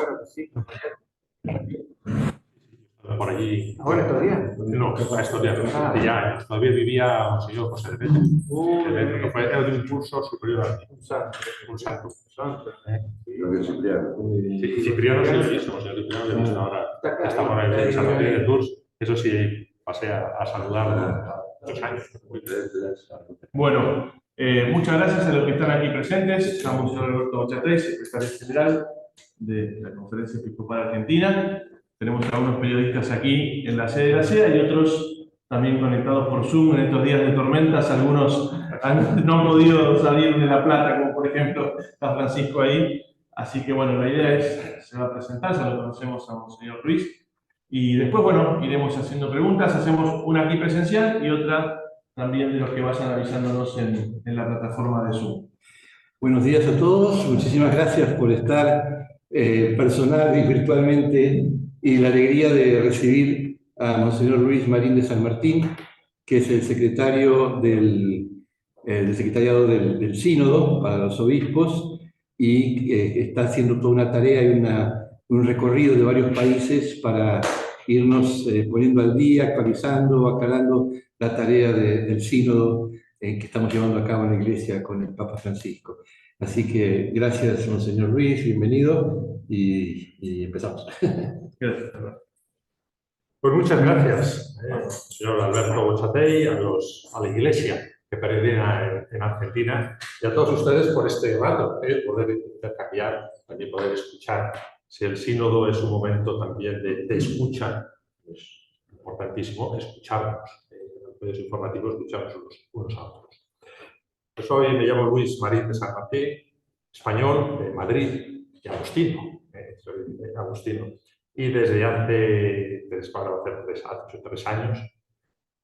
claro que sí. Por allí. ¿Ahora todavía? No, estos días, ya, todavía vivía Monseñor José de Bete. Era de un curso superior a mí. Un santo. Un santo. Lo de Cipriano. Sí, Cipriano sí lo he visto, Monseñor Cipriano lo he visto ahora. Está por ahí en San Martín de Tours. Eso sí, pasé a saludarlo muchos años. Bueno, muchas gracias a los que están aquí presentes. A Monseñor Alberto Bochatey, secretario general de la Conferencia Episcopal Argentina. Tenemos a algunos periodistas aquí en la sede de la SEA y otros también conectados por Zoom en estos días de tormentas. Algunos no han podido salir de La Plata, como por ejemplo está Francisco ahí. Así que bueno, la idea es, se va a presentar, ya lo conocemos a Monseñor Ruiz. Y después, bueno, iremos haciendo preguntas. Hacemos una aquí presencial y otra también de los que vayan avisándonos en la plataforma de Zoom. Buenos días a todos, muchísimas gracias por estar personal y virtualmente, y la alegría de recibir a Monseñor Luis Marín de San Martín, que es el secretario del secretariado del Sínodo para los obispos, y está haciendo toda una tarea y un recorrido de varios países para irnos poniendo al día, actualizando, aclarando la tarea del Sínodo que estamos llevando a cabo en la Iglesia con el Papa Francisco. Así que gracias, Monseñor Luis, bienvenido y empezamos. Gracias. Pues muchas gracias, señor Alberto Bochatey, a la Iglesia que peregrina en Argentina y a todos ustedes por este rato, poder intercambiar, también poder escuchar. Si el sínodo es un momento también de escucha, es importantísimo escucharnos, los medios informativos escucharnos unos a otros. Pues hoy me llamo Luis Marín de San Martín, español, de Madrid, y agustino, soy agustino. Y desde hace 3 años,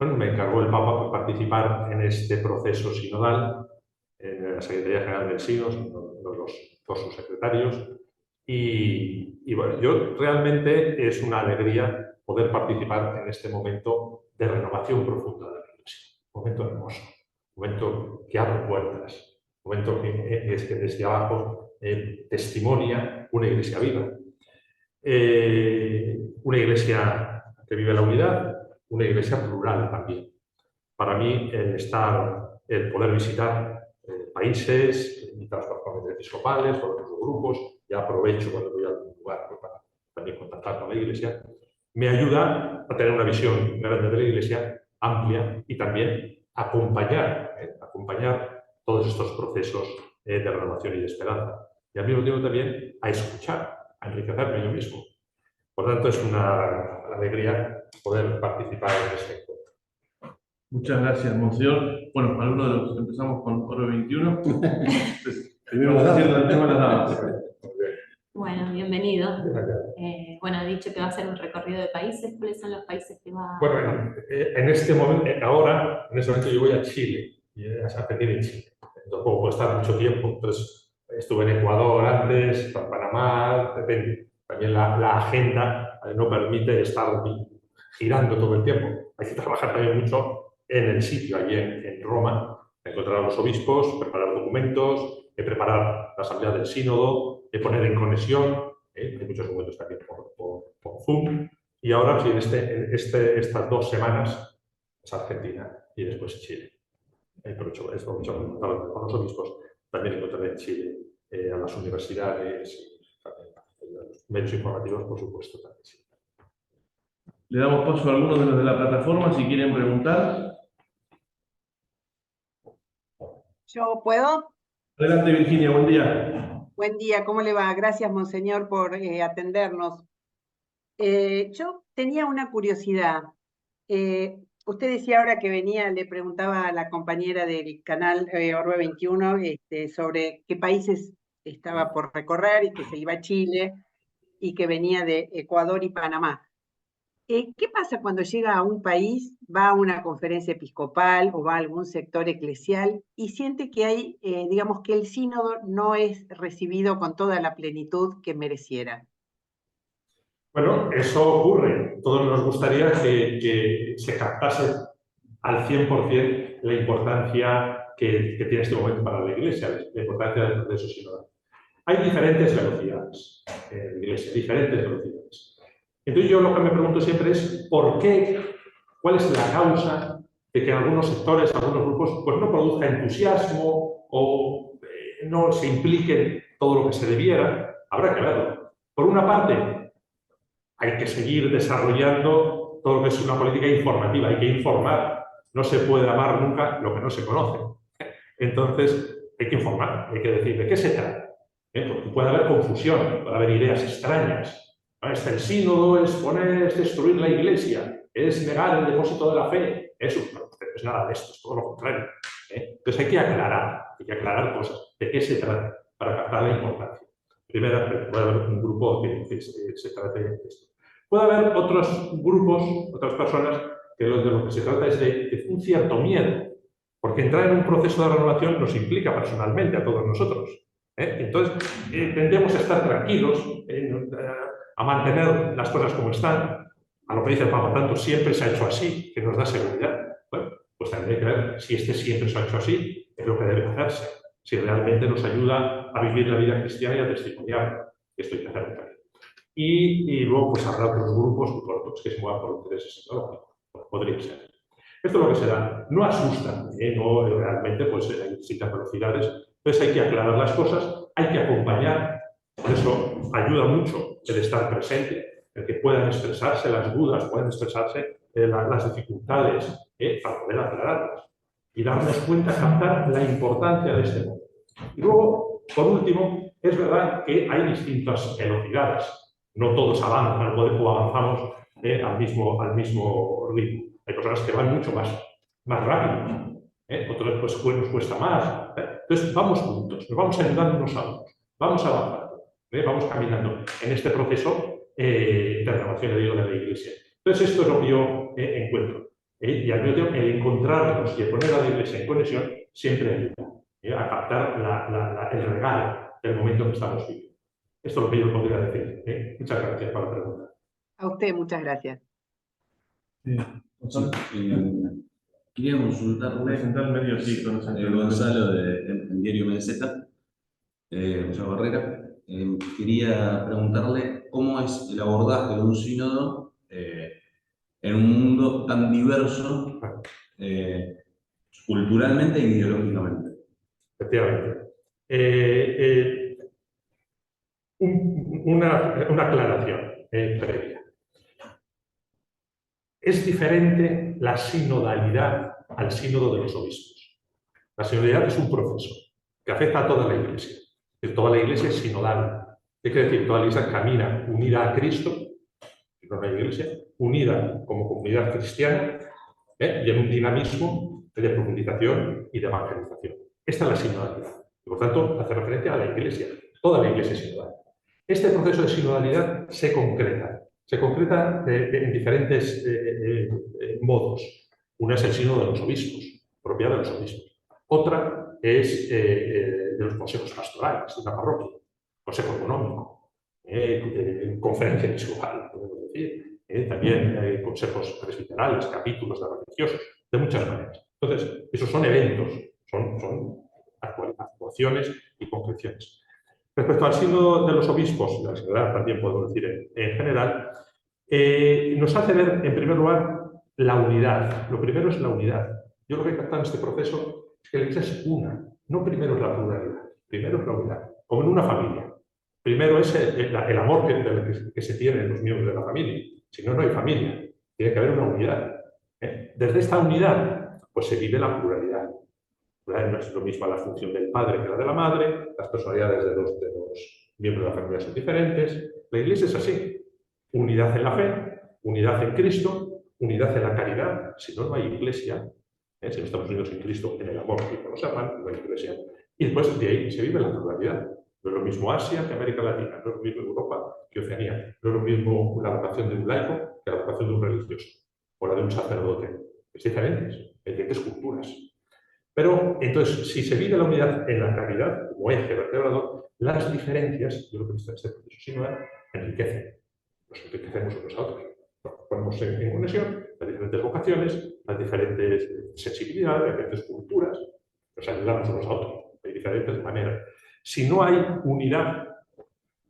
bueno, me encargó el Papa por participar en este proceso sinodal, en la Secretaría General del Sínodo, los dos subsecretarios. Y bueno, yo realmente es una alegría poder participar en este momento de renovación profunda de la Iglesia. Un momento hermoso, un momento que abre puertas, un momento que es que desde abajo testimonia una Iglesia viva. Una Iglesia que vive la unidad, una Iglesia plural también. Para mí, el poder visitar países, invitar a las conferencias episcopales, por otros grupos, y aprovecho cuando voy a algún lugar para también contactar con la Iglesia, me ayuda a tener una visión grande de la Iglesia, amplia, y también acompañar todos estos procesos de renovación y de esperanza. Y al mismo tiempo también a escuchar, a enriquecerme yo mismo. Por tanto, es una alegría poder participar en este encuentro. Muchas gracias, Monseñor. Bueno, algunos de los empezamos con Oro 21. Primero las damas. El tema de las damas. Bueno, bienvenido. Bueno, ha dicho que va a hacer un recorrido de países. ¿Cuáles son los países que va a...? Bueno, en este momento yo voy a Chile, a Argentina y Chile. Tampoco puedo estar mucho tiempo. Entonces, estuve en Ecuador antes, en Panamá, depende. También la agenda no permite estar girando todo el tiempo. Hay que trabajar también mucho en el sitio, allí en Roma, encontrar a los obispos, preparar documentos, preparar la asamblea del sínodo, poner en conexión, hay muchos documentos también por Zoom, y ahora sí, estas 2 semanas es Argentina y después Chile. Aprovecho esto con los obispos, también encontraré en Chile a las universidades, y a los medios informativos, por supuesto, también. Sí. Le damos paso a algunos de los de la plataforma si quieren preguntar. ¿Yo puedo? Adelante, Virginia, buen día. Buen día, ¿cómo le va? Gracias, Monseñor, por atendernos. Yo tenía una curiosidad. Usted decía ahora que venía, le preguntaba a la compañera del canal Orbe 21 sobre qué países estaba por recorrer y que se iba a Chile y que venía de Ecuador y Panamá. ¿Qué pasa cuando llega a un país, va a una conferencia episcopal o va a algún sector eclesial y siente que hay, digamos, que el sínodo no es recibido con toda la plenitud que mereciera? Bueno, eso ocurre. Todos nos gustaría que se captase al 100% la importancia que tiene este momento para la Iglesia, la importancia del proceso sinodal. hay diferentes velocidades en la Iglesia, diferentes velocidades. Entonces yo lo que me pregunto siempre es ¿por qué? ¿Cuál es la causa de que en algunos sectores, algunos grupos, pues no produzca entusiasmo o no se implique todo lo que se debiera? Habrá que verlo. Por una parte, hay que seguir desarrollando todo lo que es una política informativa, hay que informar. No se puede amar nunca lo que no se conoce. Entonces, hay que informar, hay que decir de qué se trata. Porque puede haber confusión, puede haber ideas extrañas. El sínodo es destruir la Iglesia, es negar el depósito de la fe. Eso no es nada de esto, es todo lo contrario. Entonces hay que aclarar cosas. ¿De qué se trata? Para captar la importancia. Primero, puede haber un grupo que se trate de esto. Puede haber otros grupos, otras personas, que de lo que se trata es de un cierto miedo. Porque entrar en un proceso de renovación nos implica personalmente a todos nosotros. Entonces, tendemos a estar tranquilos, a mantener las cosas como están. A lo que dice el Papa, tanto siempre se ha hecho así, que nos da seguridad. Bueno, pues también hay que ver si siempre se ha hecho así, es lo que debe hacerse. Si realmente nos ayuda a vivir la vida cristiana y a testimoniar. Esto hay que hacer también. Y luego, pues habrá otros grupos que se muevan por intereses ideológicos. Podría ser. Esto es lo que se da. No asusta, no realmente pues, hay distintas velocidades. Entonces hay que aclarar las cosas, hay que acompañar. Por eso ayuda mucho el estar presente, el que puedan expresarse las dudas, puedan expresarse las dificultades, para poder aclararlas. Y darnos cuenta, captar la importancia de este momento. Y luego, por último, es verdad que hay distintas velocidades. No todos avanzan o avanzamos al mismo ritmo. Hay personas que van mucho más rápido, otras pues nos cuesta más. Entonces vamos juntos, nos vamos ayudando unos a otros, vamos avanzando, vamos caminando en este proceso de renovación de la Iglesia. Entonces esto es lo que yo encuentro. Y al mismo tiempo el encontrarnos y el poner a la Iglesia en conexión siempre ayuda a captar el regalo del momento que estamos viviendo. Esto es lo que yo podría decir. Muchas gracias por la pregunta. A usted, muchas gracias. Quería consultarle Gonzalo del diario Meseta, José Barrera. Quería preguntarle cómo es el abordaje de un sínodo en un mundo tan diverso culturalmente e ideológicamente. Efectivamente. Una aclaración previa. Es diferente la sinodalidad al sínodo de los obispos. La sinodalidad es un proceso que afecta a toda la Iglesia. Toda la Iglesia es sinodal. ¿Qué quiere decir? Toda la Iglesia camina unida a Cristo, no una Iglesia, unida como comunidad cristiana, y en un dinamismo de profundización y de evangelización. Esta es la sinodalidad. Y por tanto, hace referencia a la Iglesia. Toda la Iglesia es sinodal. Este proceso de sinodalidad se concreta en diferentes modos. Una es el sínodo de los obispos, propiedad de los obispos. Otra es de los consejos pastorales de una parroquia, consejo económico, conferencia episcopal, podemos decir, también consejos presbiterales, capítulos de religiosos, de muchas maneras. Entonces, esos son eventos, son actuaciones y concreciones. Respecto al sínodo de los obispos, la sinodalidad también podemos decir en general, nos hace ver, en primer lugar, la unidad. Lo primero es la unidad. Yo lo que he captado en este proceso es que la Iglesia es una. No primero es la pluralidad, primero es la unidad. Como en una familia. Primero es el amor que se tiene en los miembros de la familia. Si no, no hay familia. Tiene que haber una unidad. Desde esta unidad, pues se vive la pluralidad. No es lo mismo la función del padre que la de la madre, las personalidades de los miembros de la familia son diferentes. La Iglesia es así. Unidad en la fe, unidad en Cristo, unidad en la caridad. Si no, no hay Iglesia. Si no estamos unidos en Cristo, en el amor que nos aman, no hay Iglesia. Y después de ahí se vive la pluralidad. No es lo mismo Asia que América Latina, no es lo mismo Europa que Oceanía, no es lo mismo la vocación de un laico que la vocación de un religioso, o la de un sacerdote. Es diferentes, hay diferentes culturas. Pero, entonces, si se vive la unidad en la caridad, como eje vertebrador, las diferencias, yo lo que he visto en este proceso sinodal, enriquecen. Nos enriquecemos unos a otros. Nos ponemos en conexión las diferentes vocaciones, las diferentes sensibilidades, las diferentes culturas, nos ayudamos unos a otros de diferentes maneras. Si no hay unidad,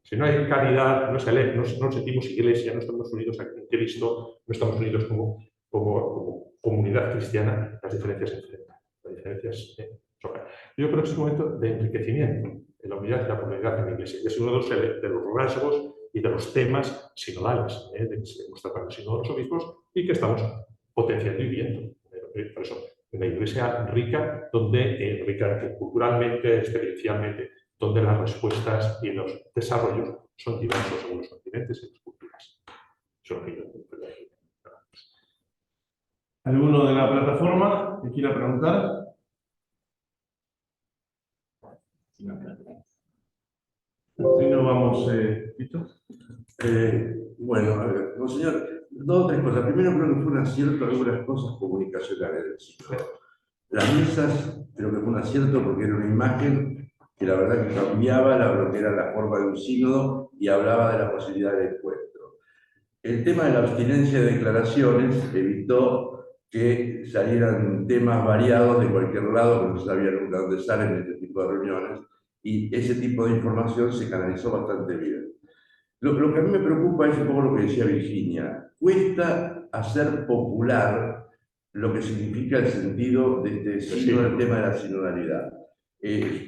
si no hay caridad, no nos sentimos iglesia, no estamos unidos en Cristo, no estamos unidos como comunidad cristiana, las diferencias se enfrentan. Las diferencias chocan. Yo creo que es un momento de enriquecimiento en la unidad y la comunidad en la iglesia. Y es uno de los rasgos y de los temas sinodales, de que se hemos tratado en el sínodo de los obispos y que estamos potenciando y viendo. Por eso, una iglesia rica, rica culturalmente, experiencialmente, donde las respuestas y los desarrollos son diversos según los continentes y las culturas. Eso es lo que yo entiendo. ¿Alguno de la plataforma que quiera preguntar? Si no, vamos, ¿listo? Bueno, a ver, monseñor, dos o tres cosas. Primero, creo que fue un acierto algunas cosas comunicacionales del sínodo. Las mesas creo que fue un acierto porque era una imagen que la verdad que cambiaba lo que era la forma de un sínodo y hablaba de la posibilidad de encuentro. El tema de la abstinencia de declaraciones evitó que salieran temas variados de cualquier lado, que no se sabía nunca dónde salen este tipo de reuniones, y ese tipo de información se canalizó bastante bien. Lo que a mí me preocupa es un poco lo que decía Virginia. Cuesta hacer popular lo que significa el sentido de este sínodo, el tema de la sinodalidad.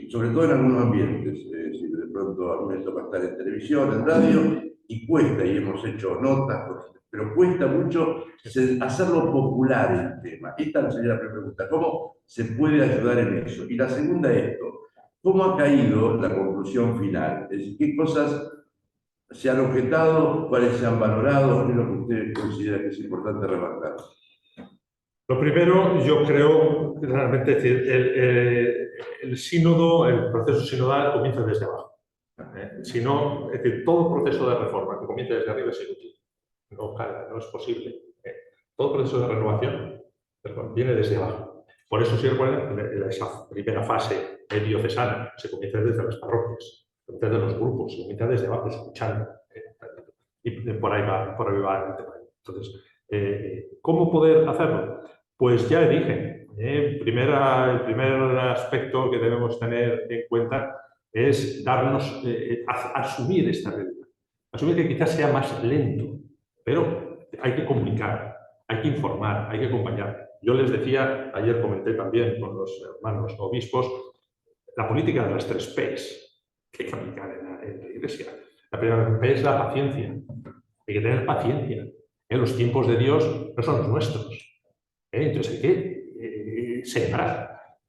Sobre todo en algunos ambientes. Si de pronto a mí me toca estar en televisión, en radio, y cuesta, y hemos hecho notas, pero cuesta mucho hacerlo popular el tema. Esta sería la primera pregunta. ¿Cómo se puede ayudar en eso? Y la segunda es esto. ¿Cómo ha caído la conclusión final? Es decir, ¿qué cosas se han objetado? ¿Cuáles se han valorado? ¿Qué es lo que usted considera que es importante remarcar? Lo primero, yo creo, realmente, es decir, el sínodo, el proceso sinodal comienza desde abajo. Si no, es decir, todo proceso de reforma que comienza desde arriba es inútil. No es posible. Todo proceso de renovación viene desde abajo. Por eso, si recuerdan, esa primera fase diocesana se comienza desde las parroquias, se comienza desde los grupos, se comienza desde abajo, escuchando. Y por ahí va el tema. Entonces, ¿cómo poder hacerlo? Pues ya dije, el primer aspecto que debemos tener en cuenta es asumir esta realidad. Asumir que quizás sea más lento, pero hay que comunicar, hay que informar, hay que acompañar. Yo les decía, ayer comenté también con los hermanos obispos, la política de las 3 P's que hay que aplicar en la Iglesia. La primera P es la paciencia. Hay que tener paciencia. Los tiempos de Dios no son los nuestros. Entonces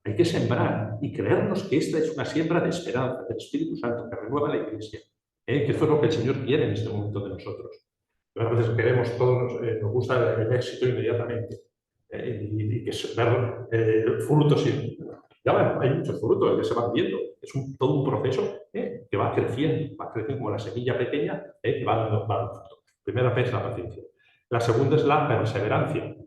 hay que sembrar y creernos que esta es una siembra de esperanza del Espíritu Santo que renueva la Iglesia, que esto es lo que el Señor quiere en este momento de nosotros. A veces queremos todos, nos gusta el éxito inmediatamente y que ver frutos. Ya hay muchos frutos que se van viendo. Es todo un proceso que va creciendo como la semilla pequeña que va dando fruto. Primera P es la paciencia. La segunda es la perseverancia.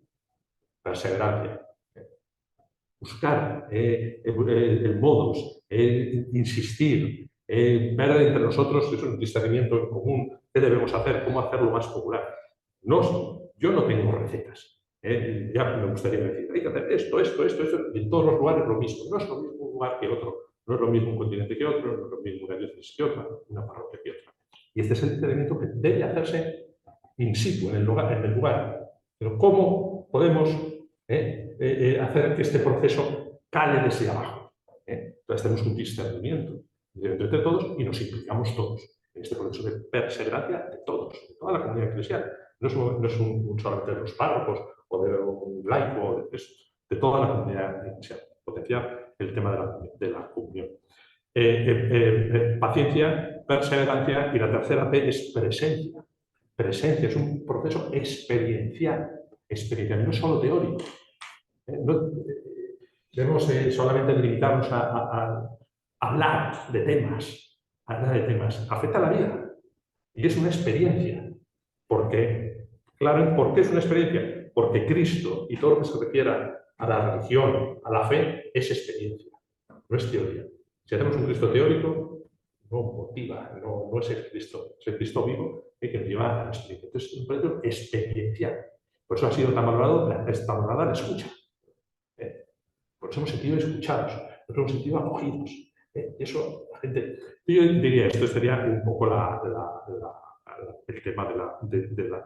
Buscar el modus, insistir, ver entre nosotros, es un discernimiento en común, qué debemos hacer, cómo hacerlo más popular. Yo no tengo recetas. Ya me gustaría decir, hay que hacer esto, y en todos los lugares lo mismo. No es lo mismo un lugar que otro, no es lo mismo un continente que otro, no es lo mismo una diócesis que otra, una parroquia que otra. Y este es el discernimiento que debe hacerse in situ, en el lugar. Pero ¿cómo podemos hacer que este proceso cale desde abajo? Entonces tenemos un discernimiento entre todos y nos implicamos todos en este proceso de perseverancia de todos, de toda la comunidad eclesial. No es solamente de los párrocos o de un laico, es de toda la comunidad eclesial. Potenciar el tema de la comunión. Paciencia, perseverancia, y la tercera P es presencia. Presencia es un proceso experiencial, no solo teórico. No debemos solamente limitarnos a hablar de temas. Afecta a la vida y es una experiencia. ¿Por qué? Claro, ¿por qué es una experiencia? Porque Cristo y todo lo que se refiera a la religión, a la fe, es experiencia, no es teoría. Si hacemos un Cristo teórico, no motiva, no es el Cristo vivo que nos lleva a la experiencia. Entonces, es un proceso experiencial. Por eso ha sido tan valorada la escucha. Por eso hemos sentido escuchados, nos hemos sentido acogidos. Eso La gente, yo diría, esto sería un poco el tema de la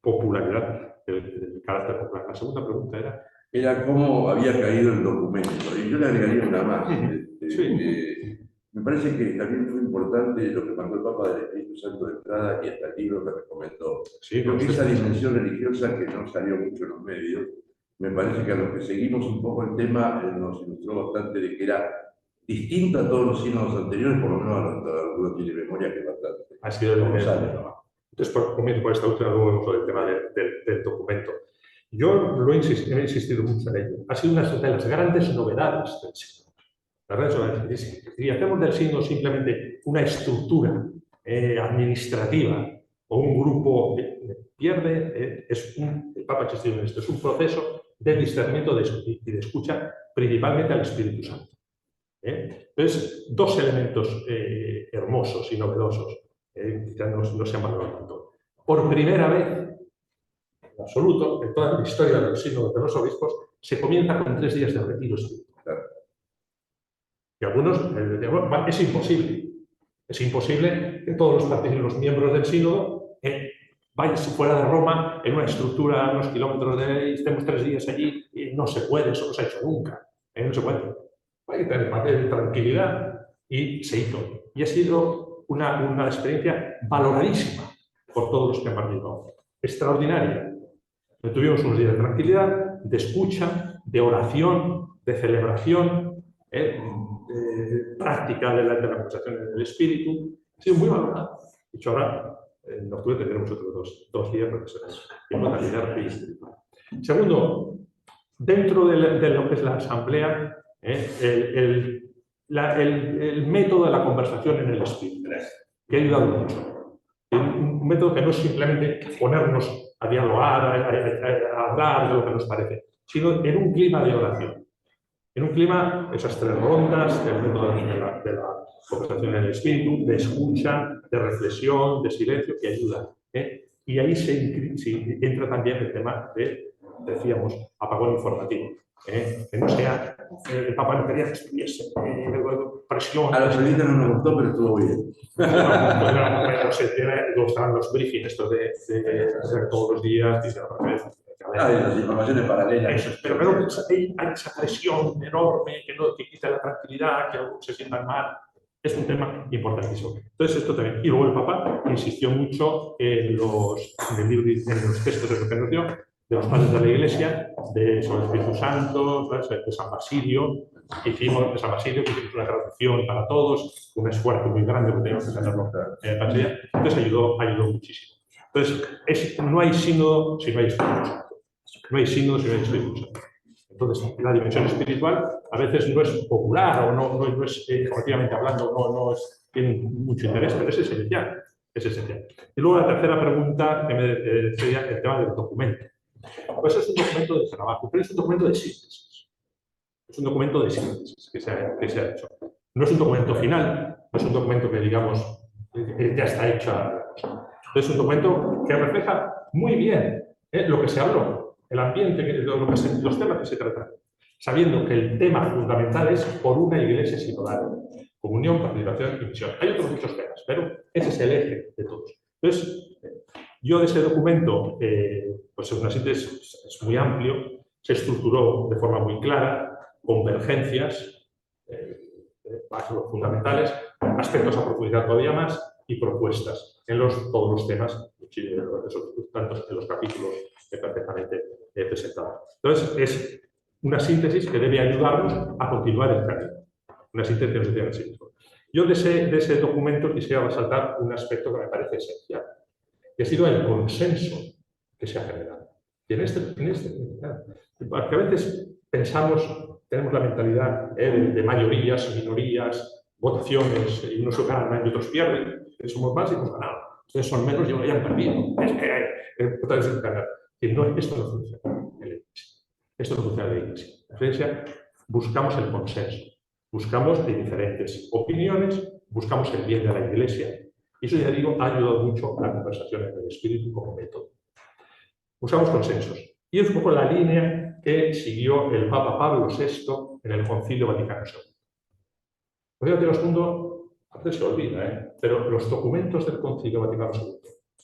popularidad, del carácter popular. La segunda pregunta era cómo había caído el documento. Y yo le agregaría una más. Me parece que también fue importante lo que mandó el Papa del Espíritu Santo de entrada y hasta el libro que recomendó. Sí, Porque esa dimensión religiosa que no salió mucho en los medios, me parece que a los que seguimos un poco el tema nos ilustró bastante de que era distinto a todos los sínodos anteriores, por lo menos a algunos tiene memoria que es bastante. ha sido el ¿Cómo sale, no? Entonces, comienzo por esta última, luego por el tema del documento. Yo he insistido mucho en ello. Ha sido una de las grandes novedades del sínodo. Si hacemos del sínodo simplemente una estructura administrativa o un grupo, pierde, el Papa ha insistido en esto, es un proceso de discernimiento y de escucha principalmente al Espíritu Santo. Entonces, dos elementos hermosos y novedosos ya no se han valorado tanto. Por primera vez, en absoluto, en toda la historia del sínodo de los obispos, se comienza con 3 días de retiro espiritual. Y algunos es imposible. Es imposible que todos los miembros del sínodo vayan fuera de Roma en una estructura a unos kilómetros de ahí, estemos 3 días allí, y no se puede, eso no se ha hecho nunca. No se puede. Hay que tener parte de tranquilidad y se hizo. Y ha sido una experiencia valoradísima por todos los que han participado. Extraordinaria. Tuvimos unos días de tranquilidad, de escucha, de oración, de celebración, práctica de la conversación del espíritu. Ha sido muy valorado. De hecho, ahora en octubre tendremos otros 2 días porque será en modalidad espiritual. Segundo, dentro de lo que es la asamblea, el método de la conversación en el espíritu, que ha ayudado mucho. Un método que no es simplemente ponernos a dialogar, a hablar de lo que nos parece, sino en un clima de oración. En un clima, esas 3 rondas, el método de la conversación en el espíritu, de escucha, de reflexión, de silencio, que ayuda. Y ahí se entra también el tema de, decíamos, apagón informativo. Que no sea el Papa no quería que estuviese presión. A los periodistas no nos gustó, pero estuvo bien. Luego estaban los briefings, estos de hacer todos los días, las informaciones paralelas. Eso, pero hay esa presión enorme que quita la tranquilidad, que algunos se sientan mal. Es un tema importantísimo. Entonces, esto también. Y luego el Papa insistió mucho en los textos de regeneración de los padres de la Iglesia, sobre el Espíritu Santo, de San Basilio. Hicimos de San Basilio, que hicimos una traducción para todos, un esfuerzo muy grande que teníamos que tenerlo en pantalla. Entonces ayudó muchísimo. Entonces, no hay sínodo si no hay Espíritu Santo. No hay sínodo si no hay Espíritu Santo. Entonces, la dimensión espiritual a veces no es popular o no es, objetivamente hablando, no tiene mucho interés, pero es esencial. Es esencial. Y luego la tercera pregunta que me sería el tema del documento. Pues es un documento de trabajo, pero es un documento de síntesis. Es un documento de síntesis que se ha hecho. No es un documento final, no es un documento que, digamos, ya está hecho. Es un documento que refleja muy bien lo que se habló, el ambiente, los temas que se tratan, sabiendo que el tema fundamental es por una iglesia sinodal, comunión, participación y misión. Hay otros muchos temas, pero ese es el eje de todos. Entonces, yo de ese documento, pues es una síntesis, es muy amplio, se estructuró de forma muy clara, convergencias, pasos fundamentales, aspectos a profundizar todavía más y propuestas en todos los temas, tantos en los capítulos perfectamente presentados. Entonces, es una síntesis que debe ayudarnos a continuar el camino. Una síntesis que nos tiene el sitio. Yo de ese documento quisiera resaltar un aspecto que me parece esencial, que ha sido el consenso que se ha generado. Y porque a veces pensamos, tenemos la mentalidad de mayorías, minorías, votaciones, y unos ganan y otros pierden, somos más y hemos ganado. Ustedes son menos y ya han perdido. Esto no funciona en la Iglesia. Esto no funciona en la Iglesia. En la Iglesia buscamos el consenso, buscamos de diferentes opiniones, buscamos el bien de la Iglesia. Y eso, ya digo, ha ayudado mucho a la conversación en el espíritu como método. Buscamos consensos. Y es un poco la línea que siguió el Papa Pablo VI en el Concilio Vaticano II. El Concilio Vaticano a veces se olvida, pero los documentos del Concilio Vaticano II,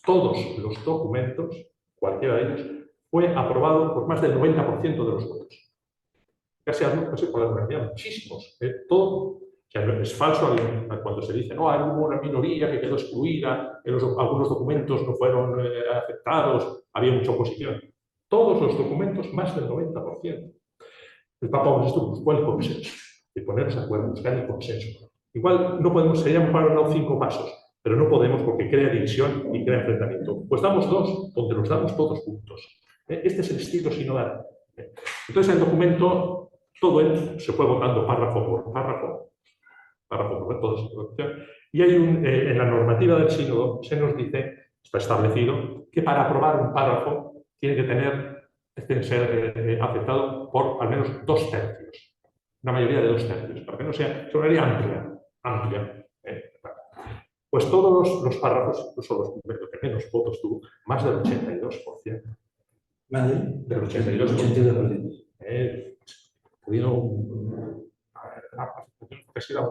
todos los documentos, cualquiera de ellos, fue aprobado por más del 90% de los votos. Casi muchísimos. Todo. O sea, es falso cuando se dice, no, hubo una minoría que quedó excluida, algunos documentos no fueron aceptados, había mucha oposición. Todos los documentos, más del 90%. El Papa buscó el consenso, de ponerse de acuerdo, buscar el consenso. Igual no podemos, seríamos dado 5 pasos, pero no podemos porque crea división y crea enfrentamiento. Pues damos 2, donde los damos todos juntos. Este es el estilo sinodal. Entonces, el documento, todo él se fue votando párrafo por párrafo, todo. Y hay en la normativa del sínodo se nos dice, está establecido, que para aprobar un párrafo tiene que ser aceptado por al menos 2 tercios. Una mayoría de 2 tercios, para que no sea una mayoría amplia. Pues todos los párrafos, son los que menos votos tuvo, más del 82%. ¿Más del 82%. Pudieron casi la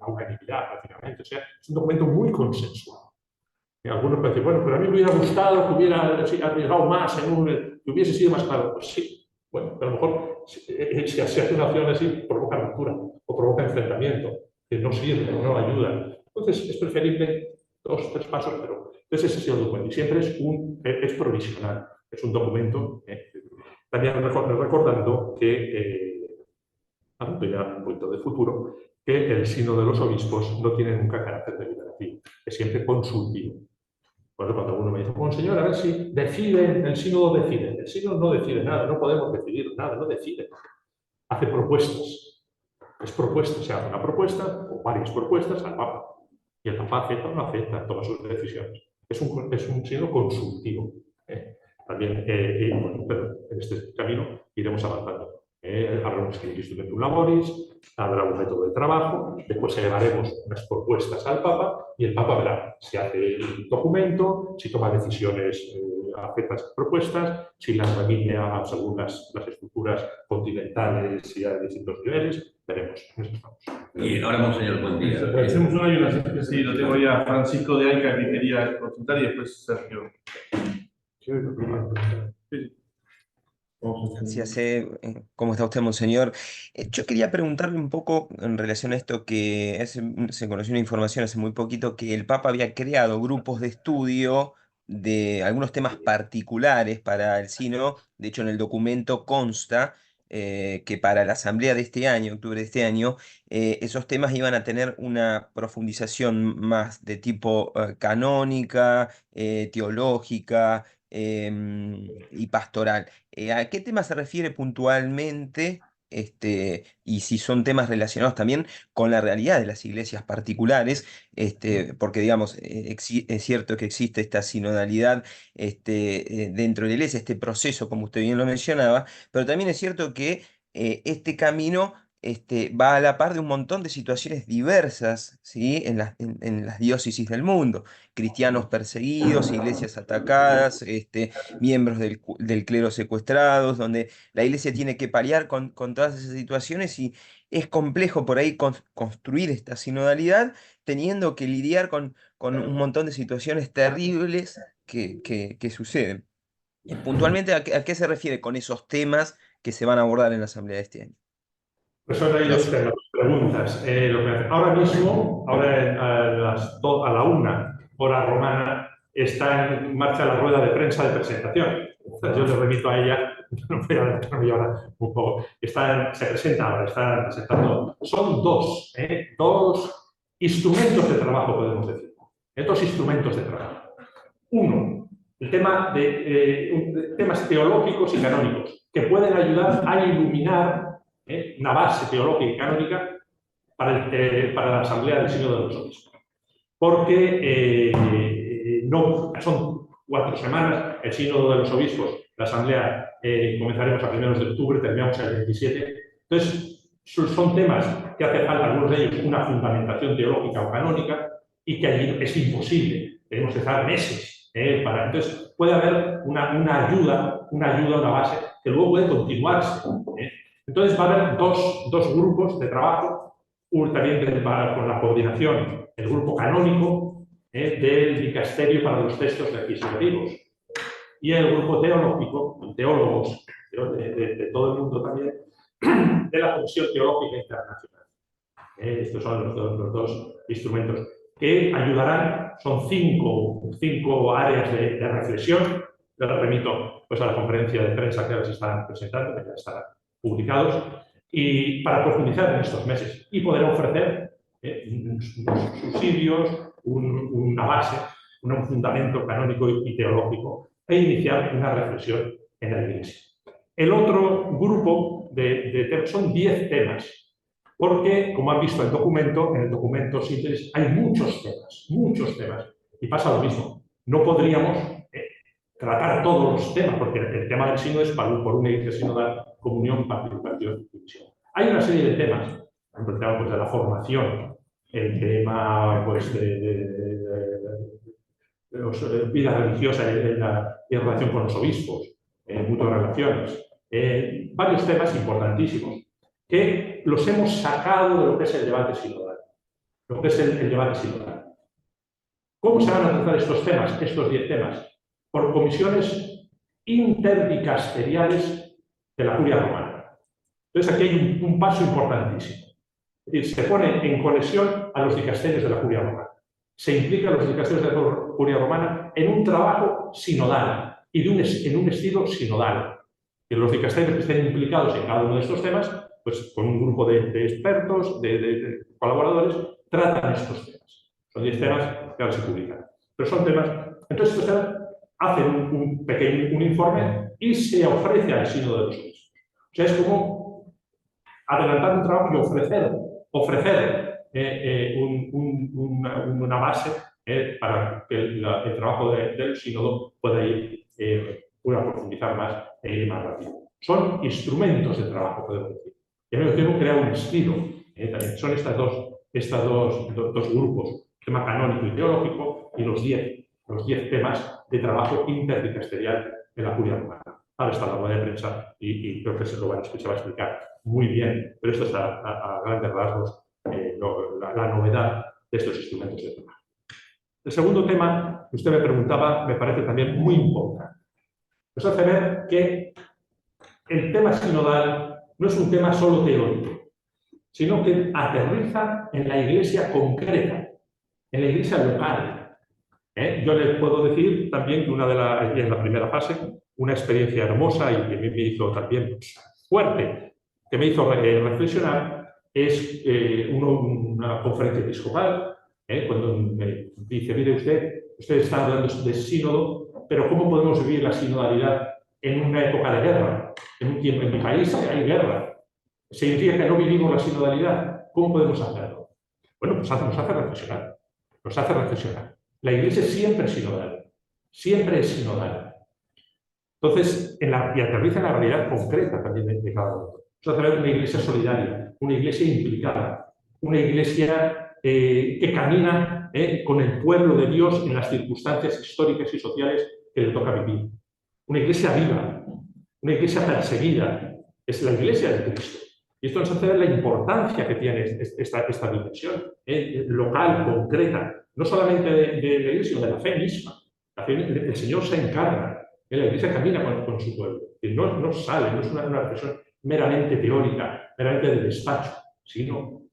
unanimidad prácticamente. O sea, es un documento muy consensuado. Y algunos pueden decir, bueno, pero a mí me hubiera gustado que hubiera arriesgado más, que hubiese sido más claro. Pues sí, bueno, pero a lo mejor si hace una acción así, provoca ruptura o provoca enfrentamiento, que no sirve, no ayuda. Entonces, es preferible 2 o 3 pasos, pero entonces ese ha sido el documento. Y siempre es provisional, es un documento. También recordando que, hablando ya un poquito de futuro, que el sínodo de los obispos no tiene nunca carácter deliberativo, es siempre consultivo. Por eso cuando uno me dice, Monseñor, a ver si deciden, el sínodo decide. El sínodo no decide nada, no podemos decidir nada, no decide. Hace propuestas. Es propuesta, se hace una propuesta o varias propuestas al Papa. Y el Papa acepta o no acepta todas sus decisiones. Es un sínodo consultivo. También, bueno, pero en este camino iremos avanzando. Habrá un instrumentum laboris, habrá un método de trabajo, después elevaremos unas propuestas al Papa y el Papa verá si hace el documento, si toma decisiones acepta esas propuestas, si las familia según las estructuras continentales y a distintos niveles, veremos. Y ahora, Monseñor, buen día. Hacemos una y una, sí, lo tengo ya Francisco de Alca que quería consultar y después Sergio. ¿Cómo está usted, Monseñor? Yo quería preguntarle un poco en relación a esto que se conoció una información hace muy poquito que el Papa había creado grupos de estudio de algunos temas particulares para el sínodo. De hecho, en el documento consta que para la asamblea de este año, octubre de este año, esos temas iban a tener una profundización más de tipo canónica, teológica, y pastoral. ¿A qué tema se refiere puntualmente? Y si son temas relacionados también con la realidad de las iglesias particulares, porque digamos, es cierto que existe esta sinodalidad dentro de la iglesia, este proceso, como usted bien lo mencionaba, pero también es cierto que este camino va a la par de un montón de situaciones diversas, ¿sí? En las diócesis del mundo. Cristianos perseguidos, iglesias atacadas, miembros del clero secuestrados, donde la iglesia tiene que paliar con todas esas situaciones y es complejo por ahí construir esta sinodalidad teniendo que lidiar con un montón de situaciones terribles que suceden. Puntualmente, ¿a qué se refiere con esos temas que se van a abordar en la asamblea de este año? Pues son ahí 2 temas, preguntas. Ahora mismo, a la 1 hora romana, está en marcha la rueda de prensa de presentación. Yo le remito a ella, no voy a adelantarme ahora un poco. Se presenta ahora, está presentando. Son 2 instrumentos de trabajo, podemos decir. 2 instrumentos de trabajo. Uno, el tema de temas teológicos y canónicos, que pueden ayudar a iluminar una base teológica y canónica para la Asamblea del Sínodo de los Obispos. Porque no, son 4 semanas, el Sínodo de los Obispos, la Asamblea, comenzaremos a primeros de octubre, terminamos el 27. Entonces, son temas que hace falta, algunos de ellos, una fundamentación teológica o canónica, y que allí es imposible, tenemos que estar meses. Entonces, puede haber una ayuda, una base, que luego puede continuarse. Entonces va a haber dos grupos de trabajo, uno también con la coordinación el grupo canónico del dicasterio para los textos legislativos y el grupo teológico, teólogos de todo el mundo también, de la Comisión Teológica Internacional. Estos son los dos instrumentos que ayudarán. Son cinco áreas de reflexión. Yo les remito pues, a la conferencia de prensa que ahora se están presentando, que ya están publicados, y para profundizar en estos meses y poder ofrecer unos subsidios, una base, un fundamento canónico y teológico e iniciar una reflexión en la Iglesia. El otro grupo de temas son 10 temas, porque, como han visto en el documento síntesis, hay muchos temas, y pasa lo mismo. No podríamos tratar todos los temas, porque el tema del sínodo es por una iglesia sinodal, comunión, participación y misión. Hay una serie de temas, por ejemplo, el tema pues, de la formación, el tema pues, de vida religiosa en relación con los obispos, mutuas relaciones, varios temas importantísimos que los hemos sacado de lo que es el debate sinodal. ¿Cómo se van a tratar estos temas, estos 10 temas? Por comisiones interdicasteriales de la Curia Romana. Entonces aquí hay un paso importantísimo. Es decir, se pone en conexión a los dicasterios de la Curia Romana. Se implica a los dicasterios de la Curia Romana en un trabajo sinodal y en un estilo sinodal. Y los dicasterios que estén implicados en cada uno de estos temas, pues con un grupo de expertos, de colaboradores, tratan estos temas. Son 10 temas que ahora se publican. Pero son temas... Entonces, estos temas hacen un informe y se ofrece al sínodo de los obispos. O sea, es como adelantar un trabajo y ofrecer una base para que el trabajo del sínodo pueda profundizar más e ir más rápido. Son instrumentos de trabajo, podemos decir. Y a mí me quiero crear un estilo. También son estos dos grupos, tema canónico y teológico, y los 10 temas de trabajo interdicasterial de la Curia Romana. Ahora está la rueda de prensa y creo que se va a explicar muy bien, pero esto es a grandes rasgos la novedad de estos instrumentos de trabajo. El segundo tema que usted me preguntaba me parece también muy importante. Nos hace ver que el tema sinodal no es un tema solo teórico, sino que aterriza en la iglesia concreta, en la iglesia local. Yo les puedo decir también que en la primera fase, una experiencia hermosa y que me hizo también fuerte, que me hizo reflexionar, es una conferencia episcopal, cuando me dice, mire usted está hablando de sínodo, pero ¿cómo podemos vivir la sinodalidad en una época de guerra? En un tiempo en mi país hay guerra. ¿Significa que no vivimos la sinodalidad? ¿Cómo podemos hacerlo? Bueno, pues nos hace reflexionar. Nos hace reflexionar. La Iglesia siempre es sinodal. Siempre es sinodal. Entonces, y aterriza en la realidad concreta también de cada uno. Nos hace ver una Iglesia solidaria, una Iglesia implicada, una Iglesia que camina con el pueblo de Dios en las circunstancias históricas y sociales que le toca vivir. Una Iglesia viva, una Iglesia perseguida. Es la Iglesia de Cristo. Y esto nos hace ver la importancia que tiene esta dimensión local, concreta, no solamente de la Iglesia, sino de la fe misma. El Señor se encarna, la Iglesia camina con su pueblo. Y no sale, no es una reflexión meramente teórica, meramente de despacho, sino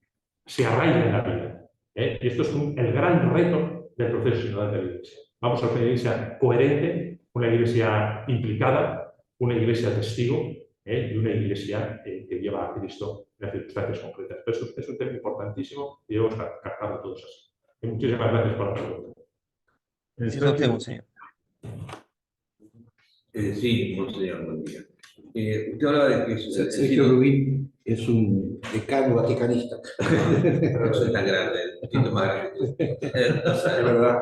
se arraiga en la vida. Y esto es el gran reto del proceso sinodal de la Iglesia. Vamos a una Iglesia coherente, una Iglesia implicada, una Iglesia testigo, y una Iglesia que lleva a Cristo en las circunstancias concretas. Pero eso es un tema importantísimo y debemos captarlo todos así. Y muchísimas gracias por la pregunta. Gracias a usted, monseñor. Sí, monseñor, buen día. Usted hablaba de que Sergio Rubín es un decano vaticanista. No soy tan grande, un poquito más grande. Es verdad.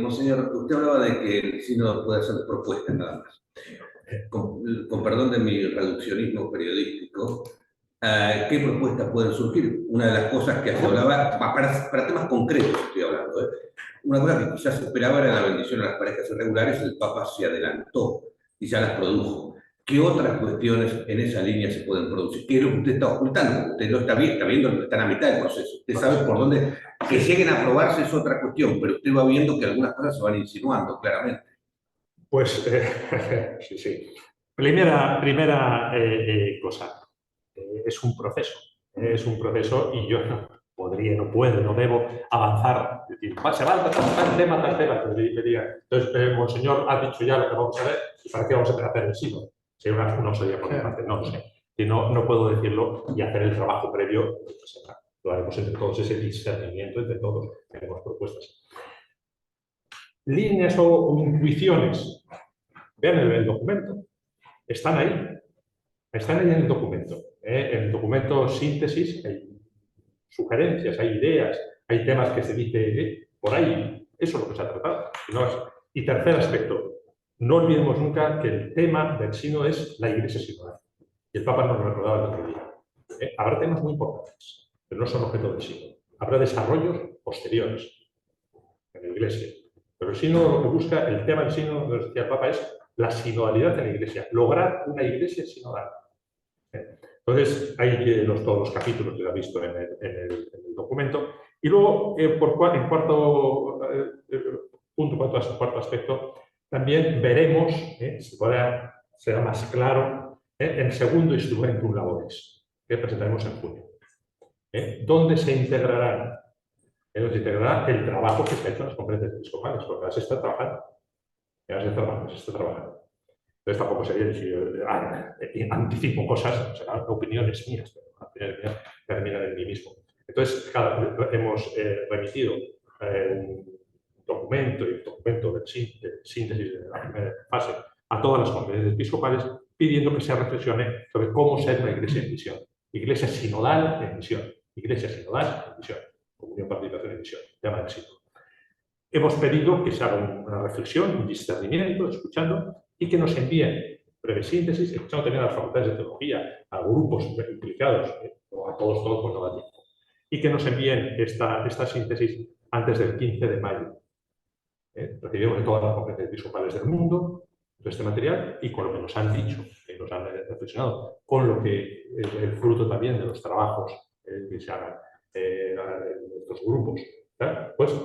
Monseñor, usted hablaba de que el sínodo puede hacer propuestas nada más. Con perdón de mi reduccionismo periodístico, ¿qué propuestas pueden surgir? Una de las cosas que se hablaba, para temas concretos estoy hablando, una cosa que quizás se esperaba era la bendición a las parejas irregulares, el Papa se adelantó y ya las produjo. ¿qué otras cuestiones en esa línea se pueden producir? ¿Qué es lo que usted está ocultando? Usted no está viendo que están a mitad del proceso. Usted sabe por dónde, que lleguen a aprobarse es otra cuestión, pero usted va viendo que algunas cosas se van insinuando claramente. Pues, sí, sí. Primera cosa, es un proceso y yo no podría, no puedo, no debo avanzar. Es decir, se va a tratar tal tema, que me diga. Entonces, Monseñor ha dicho ya lo que vamos a ver y para qué vamos a hacer el sínodo. Si no sería por mi parte, no lo sé. Y no puedo decirlo y hacer el trabajo previo, pues, lo haremos entre todos, ese discernimiento entre todos, haremos propuestas. Líneas o intuiciones. Vean el documento. Están ahí en el documento. En el documento síntesis hay sugerencias, hay ideas, hay temas que se dice por ahí. Eso es lo que se ha tratado. Y tercer aspecto, no olvidemos nunca que el tema del sínodo es la Iglesia sinodal. Y el Papa nos lo recordaba el otro día. Habrá temas muy importantes, pero no son objeto del sínodo. Habrá desarrollos posteriores en la Iglesia. Pero el sínodo lo que busca, el tema del sínodo, nos decía el Papa, es la sinodalidad en la Iglesia, lograr una Iglesia sinodal. Entonces, hay todos los capítulos que ha visto en el documento. Y luego, en cuarto aspecto, también veremos, si será más claro, el segundo instrumento labores que presentaremos en junio. ¿Dónde se integrará? Donde se integrará el trabajo que se ha hecho en las conferencias episcopales, porque ahora se está trabajando. Entonces tampoco sería decir, anticipo cosas, serán opiniones mías, pero opiniones mías terminan en mí mismo. Entonces, hemos remitido un documento de síntesis de la primera fase a todas las conferencias episcopales, pidiendo que se reflexione sobre cómo ser una iglesia en misión. Iglesia sinodal en misión. Iglesia sinodal en misión. Comunión, participación en misión. Llama el sínodo. Hemos pedido que se haga una reflexión, un discernimiento, escuchando, y que nos envíen breve síntesis, escuchando también a las facultades de teología, a grupos implicados, o a todos, pues no da tiempo. Y que nos envíen esta síntesis antes del 15 de mayo. Recibimos de todas las conferencias episcopales del mundo este material y con lo que nos han dicho, que nos han reflexionado, con lo que el fruto también de los trabajos que se hagan en estos grupos, pues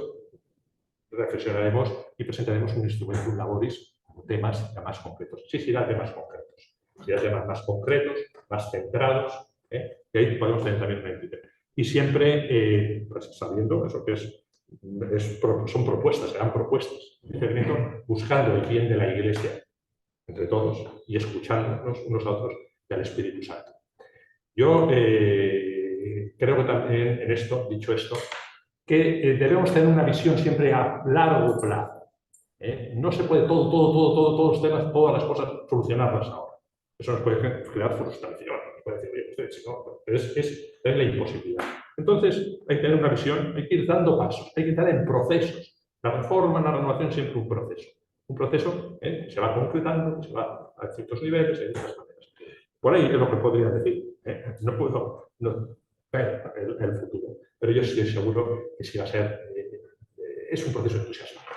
reflexionaremos y presentaremos un instrumento, un laboris, con temas ya más concretos. Sí, serán temas concretos. Serán temas más concretos, más centrados, y ahí podemos tener también una implicación. Y siempre pues, sabiendo eso que son propuestas, serán propuestas, buscando el bien de la Iglesia entre todos y escuchándonos unos a otros y al Espíritu Santo. Yo creo que también en esto, dicho esto, que debemos tener una visión siempre a largo plazo. No se puede todos los temas, todas las cosas solucionarlas ahora. Eso nos puede crear frustración. Nos puede decir, oye, usted, si no, es la imposibilidad. Entonces, hay que tener una visión, hay que ir dando pasos, hay que estar en procesos. La reforma, la renovación, siempre un proceso. Un proceso que se va concretando, se va a ciertos niveles, de diversas maneras. Por ahí es lo que podría decir. No puedo ver el futuro, pero yo sí estoy seguro que sí va a ser. Es un proceso entusiasmante.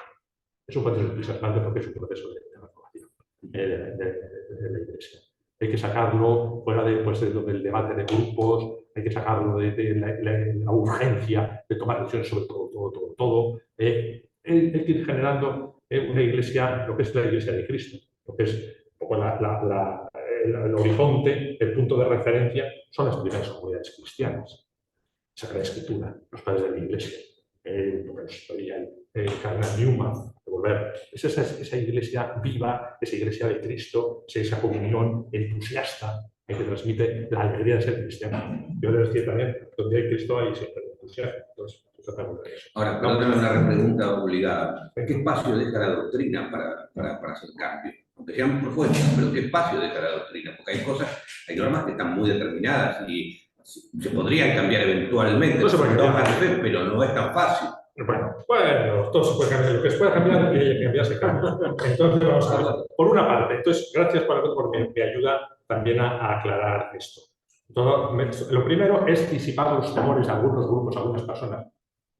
Es un proceso entusiasmante porque es un proceso de renovación de la Iglesia. Hay que sacarlo fuera del debate de grupos, hay que sacarlo de la urgencia de tomar decisiones sobre todo. Hay que ir generando una iglesia, lo que es la Iglesia de Cristo, lo que es un poco el horizonte, el punto de referencia, son las primeras comunidades cristianas. Sagrada Escritura, los padres de la Iglesia, Cardinal Newman, volver. Es esa iglesia viva, esa iglesia de Cristo, esa comunión entusiasta que transmite la alegría de ser cristiano. Yo les decía también, donde hay Cristo hay siempre entusiasmo. Entonces, ahora, perdóname una pregunta obligada. ¿Qué espacio deja la doctrina para hacer cambio? Aunque sean propuestas, pero ¿qué espacio deja la doctrina? Porque hay normas que están muy determinadas y se podrían cambiar eventualmente, no se puede cambiar. Pero no es tan fácil. Bueno, todo se puede cambiar. Lo que se puede cambiar, que cambiarse cambia. Entonces, vamos a ver. Por una parte, entonces, gracias porque me ayuda también a aclarar esto. Lo primero es disipar los temores de algunos grupos, algunas personas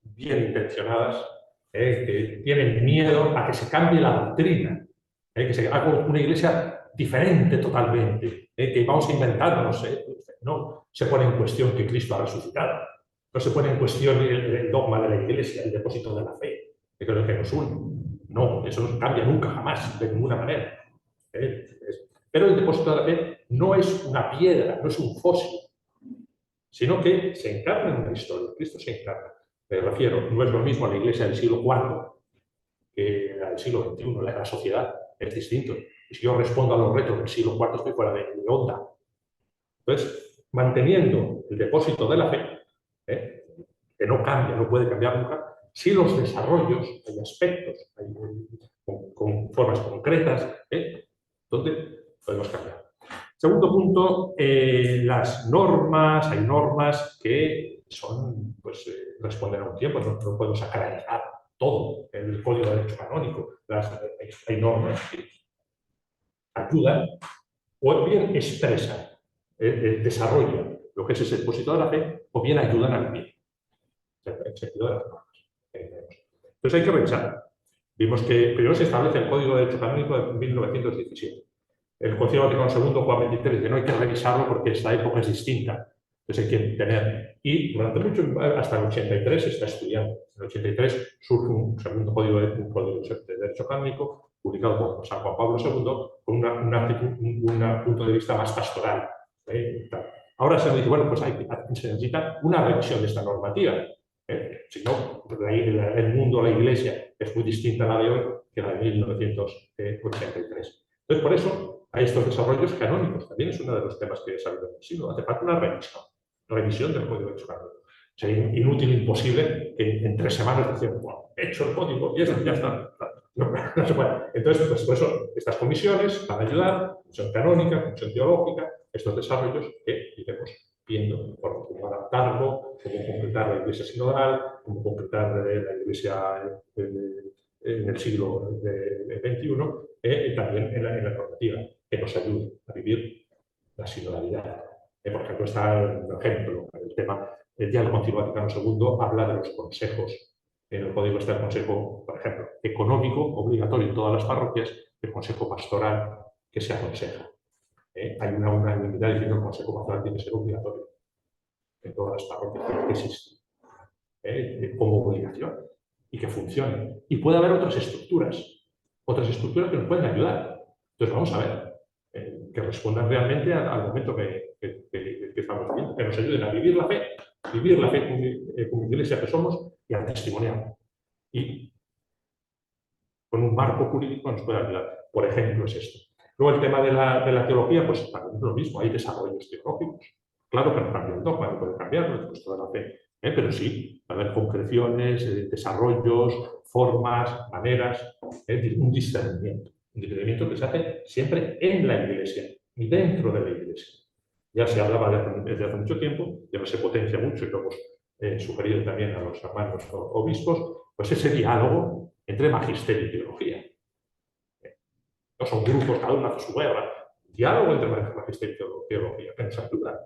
bien intencionadas, que tienen miedo a que se cambie la doctrina, que se haga una iglesia diferente totalmente, que vamos a inventarnos. No se pone en cuestión que Cristo ha resucitado, no se pone en cuestión el dogma de la Iglesia, el depósito de la fe, que es lo que nos une. No, eso no cambia nunca, jamás, de ninguna manera. Pero el depósito de la fe no es una piedra, no es un fósil, sino que se encarna en una historia. Cristo se encarna. Me refiero, no es lo mismo a la Iglesia del siglo IV que al siglo XXI, la sociedad es distinto. Y si yo respondo a los retos del siglo IV, estoy fuera de onda. Entonces, manteniendo el depósito de la fe, que no cambia, no puede cambiar nunca, si los desarrollos, hay aspectos, con formas concretas, donde podemos cambiar. Segundo punto, las normas, hay normas que son, pues, responden a un tiempo, no podemos sacralizar todo el Código de Derecho Canónico. Hay normas que ayudan o bien expresan, desarrollan lo que es ese depósito de la fe, o bien ayudan al bien. En sentido de las normas. Entonces hay que revisar. Vimos que primero se establece el Código de Derecho Canónico de 1917. El Concilio Vaticano II, Juan XXIII, dice no hay que revisarlo porque esta época es distinta. Entonces hay que tener. Y durante mucho, hasta el 83 se está estudiando. En el 83 surge un segundo Código de Derecho Canónico, publicado por San Juan Pablo II, con un punto de vista más pastoral. Ahora se nos dice, bueno, pues se necesita una revisión de esta normativa. Si no, el mundo, la Iglesia, es muy distinta a la de hoy que la de 1983. Entonces, por eso, hay estos desarrollos canónicos. También es uno de los temas que salió del siglo. Hace falta una revisión del Código de Derecho Canónico. Sería inútil, imposible, que en 3 semanas decían, bueno, he hecho el código y ya está. No se puede. Entonces, pues, por eso, estas comisiones van a ayudar, comisión canónica, comisión teológica, estos desarrollos que iremos viendo por cómo adaptarlo, cómo completar la Iglesia sinodal, cómo completar la Iglesia en el siglo XXI, y también en la normativa, que nos ayude a vivir la sinodalidad. Por ejemplo, está un ejemplo, el tema, ya el Concilio Vaticano II habla de los consejos. En el Código está el consejo, por ejemplo, económico, obligatorio en todas las parroquias, el consejo pastoral que se aconseja. Hay una unanimidad diciendo que el consejo pastoral tiene que ser obligatorio en todas las parroquias, que existe como obligación y que funcione. Y puede haber otras estructuras que nos pueden ayudar. Entonces vamos a ver, que respondan realmente al momento que estamos viviendo, que nos ayuden a vivir la fe como iglesia que somos y a testimoniar. Y con un marco jurídico nos puede ayudar. Por ejemplo, es esto. Luego el tema de la teología, pues también es lo mismo, hay desarrollos teológicos. Claro que no cambia el dogma, no puede cambiarlo, pues toda la fe. Pero sí, va a haber concreciones, desarrollos, formas, maneras, un discernimiento. Un discernimiento que se hace siempre en la Iglesia y dentro de la Iglesia. Ya se hablaba desde hace mucho tiempo, ya se potencia mucho y lo hemos sugerido también a los hermanos obispos, pues ese diálogo entre magisterio y teología. No son grupos, cada uno hace su guerra. Diálogo entre magisterio y teología, que nos ayuda,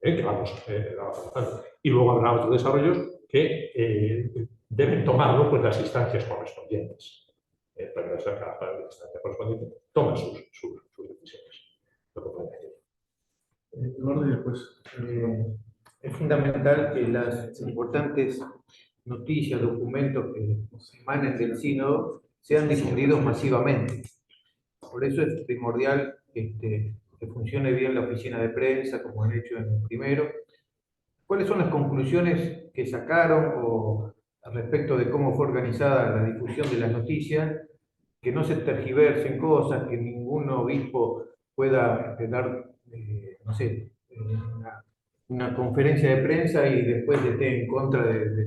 que vamos avanzando. Y luego habrá otros desarrollos que deben tomarlo pues, las instancias correspondientes. Cada instancia correspondiente toma sus decisiones. Eduardo, y después. Es fundamental que las importantes noticias, documentos que emanen del sínodo sean difundidos masivamente. Por eso es primordial que funcione bien la oficina de prensa, como han hecho en el primero. ¿Cuáles son las conclusiones que sacaron o al respecto de cómo fue organizada la difusión de las noticias? Que no se tergiversen cosas, que ningún obispo pueda dar, no sé, una conferencia de prensa y después esté en contra de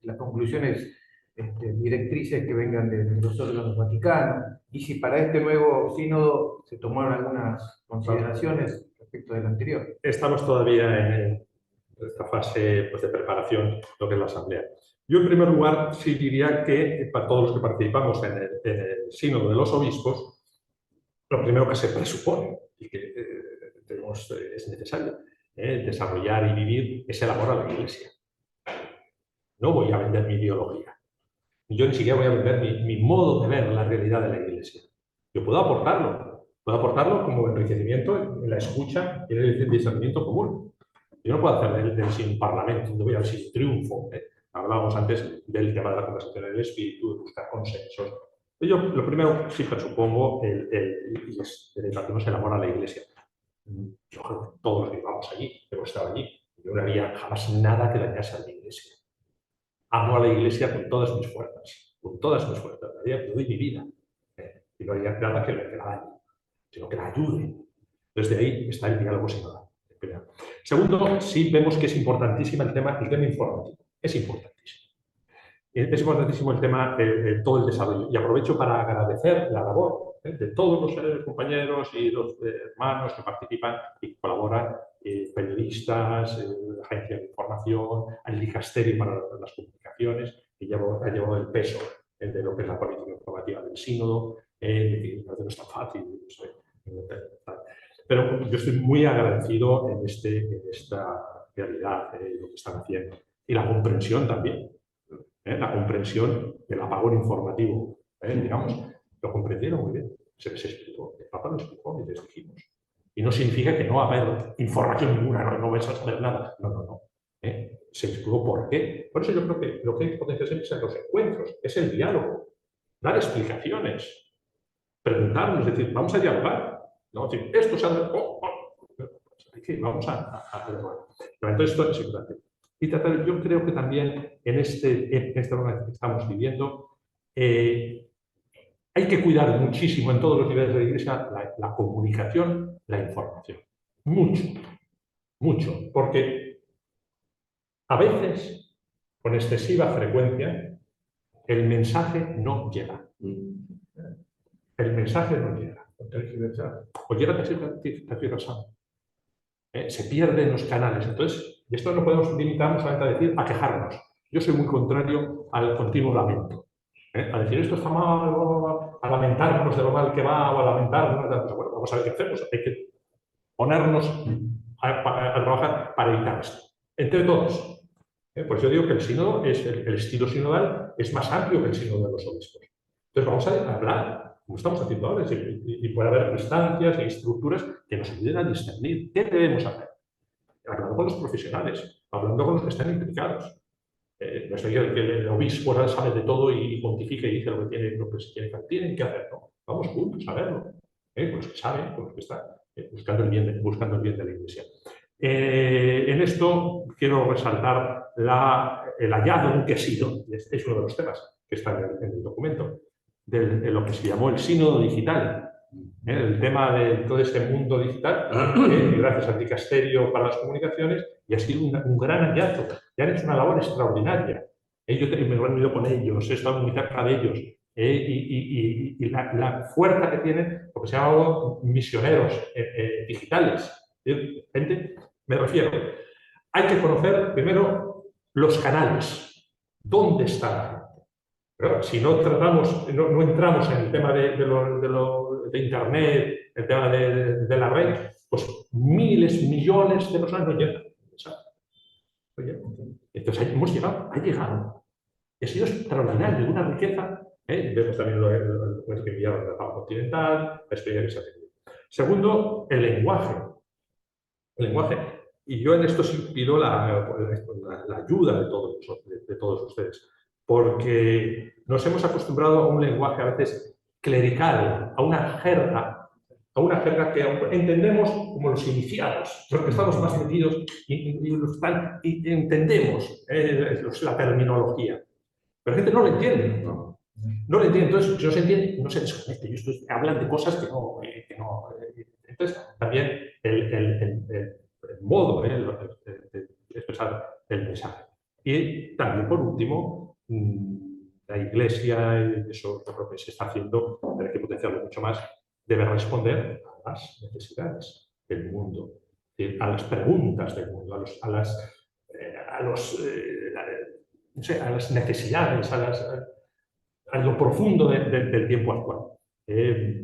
las conclusiones directrices que vengan de los órganos vaticanos. Y si para este nuevo sínodo se tomaron algunas consideraciones respecto del anterior. Estamos todavía en esta fase pues, de preparación, lo que es la asamblea. Yo, en primer lugar, sí diría que para todos los que participamos en el sínodo de los obispos, lo primero que se presupone y que es necesario desarrollar y vivir es el amor a la Iglesia. No voy a vender mi ideología. Yo ni siquiera voy a vender mi modo de ver la realidad de la Iglesia. Yo puedo aportarlo, Puedo aportarlo como enriquecimiento en la escucha y en el discernimiento común. Yo no puedo hacer del sin parlamento, no voy al sin triunfo. Hablábamos antes del tema de la conversación en el espíritu, de buscar consensos. Yo lo primero sí presupongo, y partimos el amor a la Iglesia. Yo creo que todos los que vamos allí, hemos estado allí, yo no haría jamás nada que dañase a la Iglesia. Amo a la Iglesia con todas mis fuerzas, le doy mi vida. Y no haría nada que la dañe, sino que la ayude. Desde ahí está el diálogo sinodal. Segundo, sí vemos que es importantísimo el tema informativo. Es importantísimo. Es importantísimo el tema de todo el desarrollo. Y aprovecho para agradecer la labor de todos los compañeros y los hermanos que participan y colaboran, periodistas, la agencia de información, el dicasterio para las comunicaciones, que ha llevado el peso de lo que es la política informativa del sínodo. No es tan fácil. Pero yo estoy muy agradecido en esta realidad, lo que están haciendo. Y la comprensión también. La comprensión del apagón informativo, digamos, lo comprendieron muy bien. Se les explicó, el Papa lo explicó y les dijimos. Y no significa que no va a haber información ninguna, no vais a saber nada. No. Se explicó por qué. Por eso yo creo que lo que hay que potenciar siempre son los encuentros, es el diálogo, dar explicaciones, preguntarnos, es decir, vamos a dialogar. ¿No? Es decir, esto se ha... vamos a dialogar. Entonces, esto es importante. Y tratar, yo creo que también en esta momento que estamos viviendo, hay que cuidar muchísimo en todos los niveles de la Iglesia la comunicación, la información. Mucho. Porque a veces, con excesiva frecuencia, el mensaje no llega. El mensaje no llega. O llega tergiversado. Se pierden los canales. Entonces, y esto no podemos limitarnos solamente a quejarnos. Yo soy muy contrario al continuo lamento. A decir esto está mal, a lamentarnos de lo mal que va, o a lamentarnos de la... Bueno, vamos a ver qué hacemos. Hay que ponernos a trabajar para evitar esto. Entre todos. Pues yo digo que el sínodo, el estilo sinodal es más amplio que el sínodo de los obispos. Entonces vamos a hablar, como estamos haciendo ahora, y puede haber instancias e estructuras que nos ayuden a discernir qué debemos hacer. Hablando con los profesionales, hablando con los que están implicados. No estoy diciendo que el obispo sabe de todo y pontifica y dice lo que se tiene que hacer. Tienen que hacerlo. Vamos juntos a verlo. Con los que saben, con los que están buscando el bien de la Iglesia. En esto quiero resaltar el hallazgo que ha sido, es uno de los temas que está en el documento, de lo que se llamó el sínodo digital. El tema de todo este mundo digital, gracias al dicasterio para las comunicaciones, y ha sido un gran hallazgo. Y han hecho una labor extraordinaria. Yo me he reunido con ellos, he estado muy cerca de ellos, y la fuerza que tienen, porque se han llamado misioneros digitales. Gente, me refiero, hay que conocer primero los canales. ¿Dónde está la gente? Pero si no tratamos, no entramos en el tema de Internet, el tema de la red, pues miles, millones de personas no llegan. Entonces hemos llegado, ha llegado. Ha sido extraordinario, de una riqueza. Vemos también el documento que enviaron del Papa Continental, la experiencia que se ha tenido. Segundo, el lenguaje. El lenguaje. Y yo en esto sí pido la ayuda de todos ustedes. Porque nos hemos acostumbrado a un lenguaje a veces clerical, a una jerga que entendemos como los iniciados, los que estamos más metidos y entendemos la terminología. Pero la gente no lo entiende. No lo entiende, entonces no se entiende, no se desconecta. Hablan de cosas que no. Entonces, también el modo de expresar el mensaje. Y también, por último, la Iglesia, y eso yo creo que se está haciendo, pero hay que potenciarlo mucho más, debe responder a las necesidades del mundo, a las preguntas del mundo, a las necesidades, a lo profundo del tiempo actual.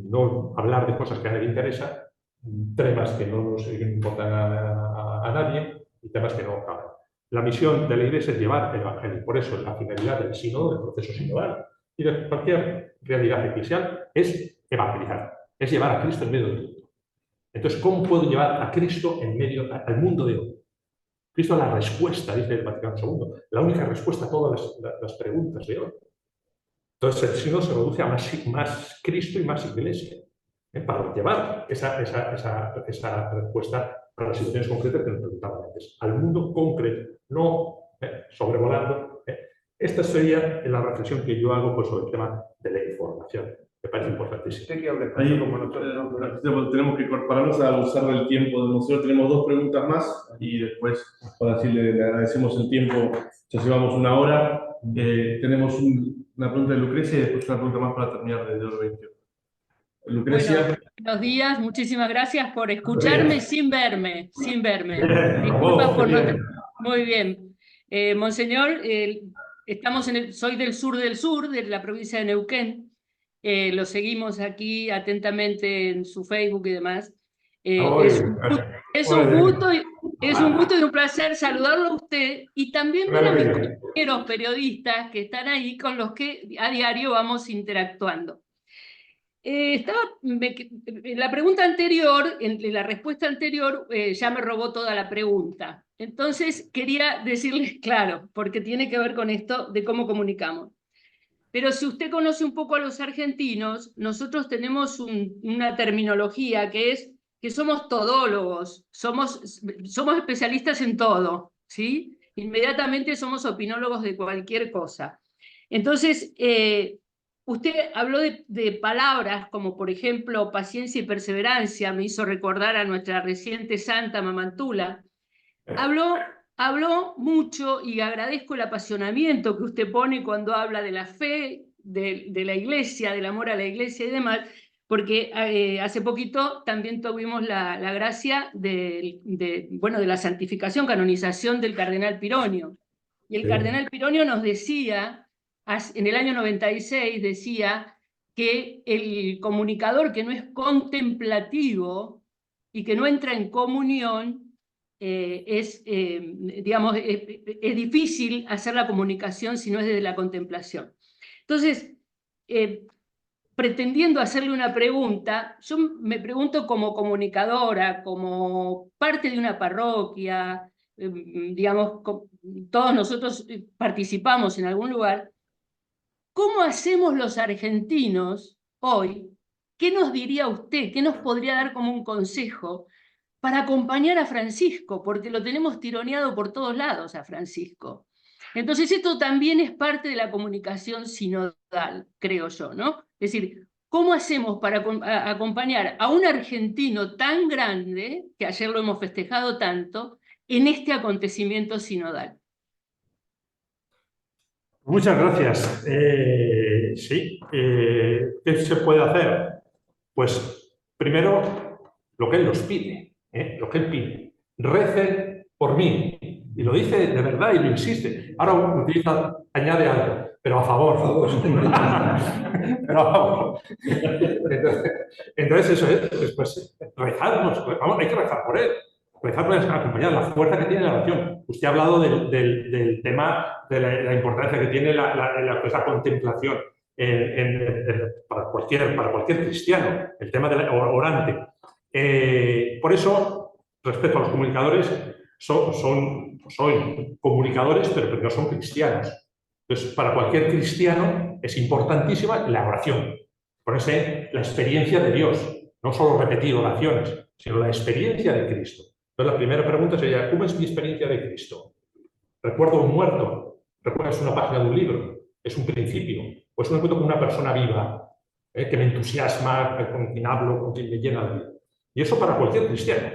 No hablar de cosas que a nadie interesa, temas que no nos importan a nadie y temas que no acaban. La misión de la Iglesia es llevar el Evangelio. Por eso la finalidad del sínodo, del proceso sinodal y de cualquier realidad eclesial es evangelizar. es llevar a Cristo en medio del mundo. Entonces, ¿cómo puedo llevar a Cristo en medio al mundo de hoy? Cristo es la respuesta, dice el Vaticano II, la única respuesta a todas las preguntas de hoy. Entonces, el sínodo se reduce a más Cristo y más Iglesia, para llevar esa respuesta a las situaciones concretas que nos preguntaban antes, al mundo concreto, no sobrevolando. Esta sería la reflexión que yo hago pues, sobre el tema de la información. Me parece importantísimo. Ahí, tenemos que incorporarnos a usar el tiempo del museo. Tenemos 2 preguntas más y después, para decirle, le agradecemos el tiempo. Ya llevamos 1 hora. Tenemos una pregunta de Lucrecia y después una pregunta más para terminar de oro 21. Lucrecia. Bueno, buenos días, muchísimas gracias por escucharme sin verme. Disculpas por no... Muy bien. Monseñor, soy del sur, de la provincia de Neuquén. Lo seguimos aquí atentamente en su Facebook y demás. Es un gusto y un placer saludarlo a usted y también ver a mis compañeros periodistas que están ahí con los que a diario vamos interactuando. La pregunta anterior, la respuesta anterior, ya me robó toda la pregunta. Entonces quería decirles claro, porque tiene que ver con esto de cómo comunicamos. Pero si usted conoce un poco a los argentinos, nosotros tenemos una terminología que es que somos todólogos, somos especialistas en todo, ¿sí? Inmediatamente somos opinólogos de cualquier cosa. Entonces, usted habló de palabras como, por ejemplo, paciencia y perseverancia, me hizo recordar a nuestra reciente santa Mamantula. Habló mucho y agradezco el apasionamiento que usted pone cuando habla de la fe, de la iglesia, del amor a la iglesia y demás, porque hace poquito también tuvimos la gracia de la santificación, canonización del cardenal Pironio. Y el cardenal Pironio nos decía, en el año 96, decía que el comunicador que no es contemplativo y que no entra en comunión, es difícil hacer la comunicación si no es desde la contemplación. Entonces, pretendiendo hacerle una pregunta, yo me pregunto como comunicadora, como parte de una parroquia, todos nosotros participamos en algún lugar, ¿cómo hacemos los argentinos hoy? ¿Qué nos diría usted? ¿Qué nos podría dar como un consejo para acompañar a Francisco? Porque lo tenemos tironeado por todos lados a Francisco. Entonces esto también es parte de la comunicación sinodal, creo yo, ¿no? Es decir, ¿cómo hacemos para acompañar a un argentino tan grande, que ayer lo hemos festejado tanto, en este acontecimiento sinodal? Muchas gracias. Sí, ¿qué se puede hacer? Pues primero, lo que él nos pide. Lo que él pide. Recen por mí. Y lo dice de verdad y lo insiste. Ahora añade algo, pero a favor. Pero a favor. Entonces eso es, pues, rezarnos. Hay que rezar por él. Rezar por acompañar la fuerza que tiene la oración. Usted ha hablado del tema de la importancia que tiene esa contemplación para cualquier cristiano, el tema del orante. Por eso, respecto a los comunicadores, son comunicadores, pero no son cristianos. Entonces, para cualquier cristiano es importantísima la oración. Ponerse la experiencia de Dios, no solo repetir oraciones, sino la experiencia de Cristo. Entonces, la primera pregunta sería, ¿cómo es mi experiencia de Cristo? ¿Recuerdo un muerto? ¿Recuerdas una página de un libro? ¿Es un principio? ¿O es un encuentro con una persona viva que me entusiasma, con quien hablo, con quien me llena la vida? Y eso para cualquier cristiano.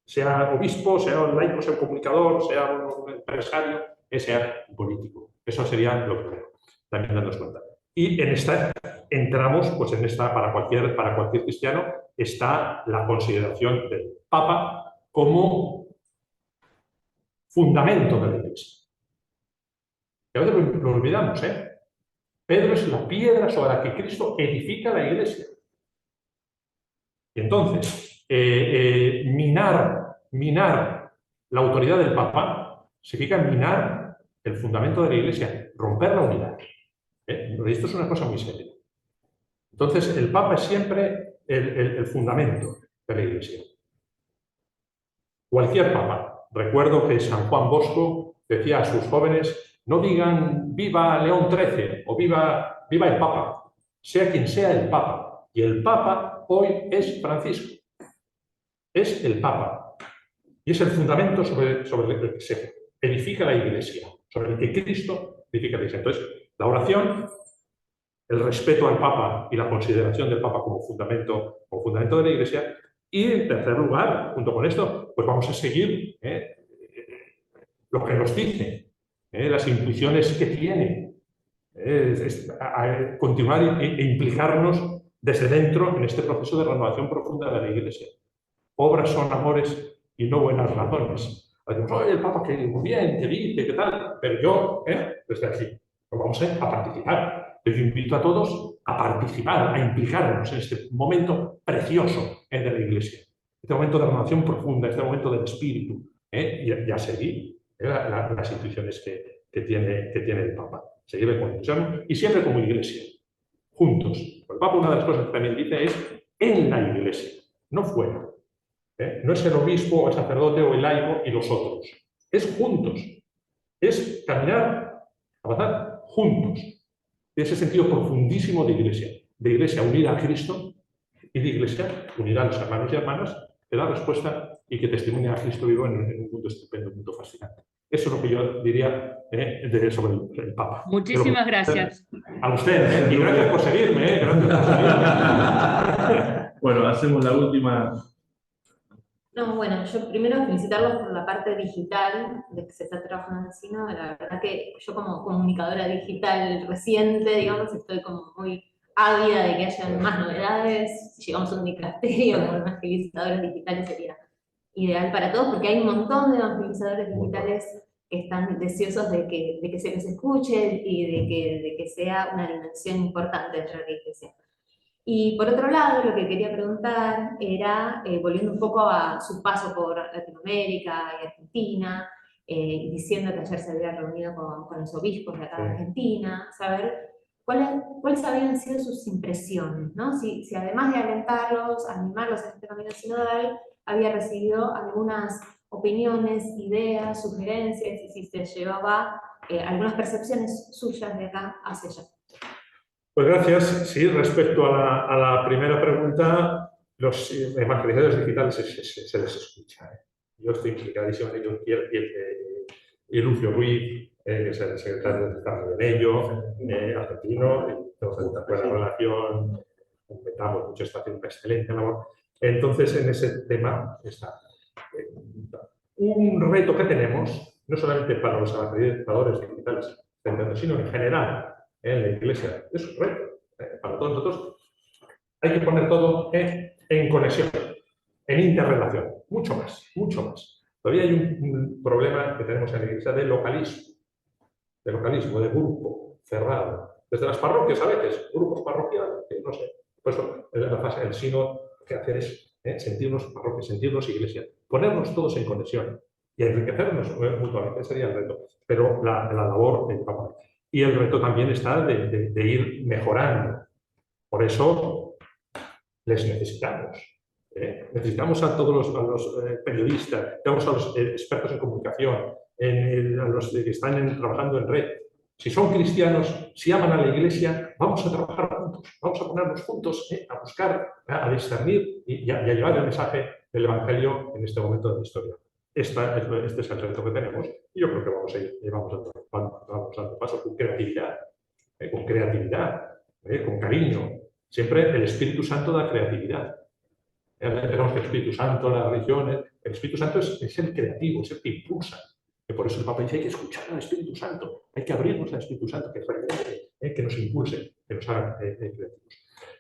Sea obispo, sea un laico, sea un comunicador, sea un empresario, sea un político. Eso sería lo primero, también darnos cuenta. Y en esta entramos, pues en esta, para cualquier cristiano, está la consideración del Papa como fundamento de la Iglesia. Y a veces lo olvidamos, ¿eh? Pedro es la piedra sobre la que Cristo edifica la Iglesia. Y entonces, minar la autoridad del Papa significa minar el fundamento de la Iglesia, romper la unidad. Esto es una cosa muy seria. Entonces, el Papa es siempre el fundamento de la Iglesia. Cualquier Papa. Recuerdo que San Juan Bosco decía a sus jóvenes: no digan viva León XIII o viva el Papa, sea quien sea el Papa. Y el Papa hoy es Francisco. Es el Papa. Y es el fundamento sobre el que se edifica la Iglesia, sobre el que Cristo edifica la Iglesia. Entonces, la oración, el respeto al Papa y la consideración del Papa como fundamento de la Iglesia. Y en tercer lugar, junto con esto, pues vamos a seguir lo que nos dice, las intuiciones que tiene, a continuar e implicarnos desde dentro en este proceso de renovación profunda de la Iglesia. Obras son amores y no buenas razones. Decimos: oye, el Papa, que muy bien, que dice, que tal, pero yo, desde aquí, pues vamos a participar. Yo invito a todos a participar, a implicarnos en este momento precioso de la Iglesia, este momento de renovación profunda, este momento del Espíritu, y a seguir las instituciones que tiene el Papa. Seguir con entusiasmo y siempre como Iglesia, juntos. El Papa, una de las cosas que también dice es en la Iglesia, no fuera. No es el obispo, el sacerdote o el laico y los otros. Es juntos. Es caminar, avanzar juntos. De ese sentido profundísimo de Iglesia unida a Cristo y de Iglesia unida a los hermanos y hermanas que da respuesta y que testimonia a Cristo vivo en un mundo estupendo, un mundo fascinante. Eso es lo que yo diría sobre el Papa. Muchísimas gracias. A usted, y gracias por seguirme. Gracias por seguirme. Bueno, hacemos la última. No, bueno, yo primero felicitarlos por la parte digital de que se está trabajando en el sínodo. La verdad que yo como comunicadora digital reciente, digamos, estoy como muy ávida de que haya más novedades. Si llegamos a un dicasterio con evangelizadores digitales sería ideal para todos, porque hay un montón de evangelizadores digitales que están deseosos de que se les escuche y de que sea una dimensión importante dentro de la Iglesia. Y por otro lado, lo que quería preguntar era, volviendo un poco a su paso por Latinoamérica y Argentina, diciendo que ayer se había reunido con los obispos de acá de Argentina, saber cuáles habían sido sus impresiones, ¿no? Si además de alentarlos, animarlos a este camino sinodal, había recibido algunas opiniones, ideas, sugerencias, y si se llevaba algunas percepciones suyas de acá hacia allá. Pues gracias. Sí, respecto a la primera pregunta, los evangelizadores digitales se les escucha. Yo estoy implicadísimo en ello, y Lucio Ruiz, que es el secretario de Estado en ello, argentino, y tenemos una buena relación, comentamos mucho, está haciendo una excelente labor. Entonces, en ese tema está. Un reto que tenemos, no solamente para los evangelizadores digitales, sino en general, en la Iglesia, es un reto para todos nosotros. Hay que poner todo en conexión, en interrelación, mucho más. Todavía hay un problema que tenemos en la Iglesia de localismo, de grupo cerrado. Desde las parroquias a veces, grupos parroquiales, no sé. Por eso la fase del sínodo lo que hacer es sentirnos parroquias, sentirnos Iglesia, ponernos todos en conexión y enriquecernos mutuamente, ese sería el reto. Pero la labor del Papa. Y el reto también está de ir mejorando. Por eso les necesitamos. Necesitamos a todos los periodistas, necesitamos a los expertos en comunicación, a los que están trabajando en red. Si son cristianos, si aman a la Iglesia, vamos a trabajar juntos, vamos a ponernos juntos a buscar, a discernir y a llevar el mensaje del Evangelio en este momento de la historia. Este es el reto que tenemos y yo creo que vamos a ir dando pasos con creatividad, con cariño. Siempre el Espíritu Santo da creatividad. Tenemos que el Espíritu Santo, las religiones, el Espíritu Santo es el creativo, es el que impulsa. Y por eso el Papa dice: hay que escuchar al Espíritu Santo, hay que abrirnos al Espíritu Santo, que nos impulse, que nos haga creativos.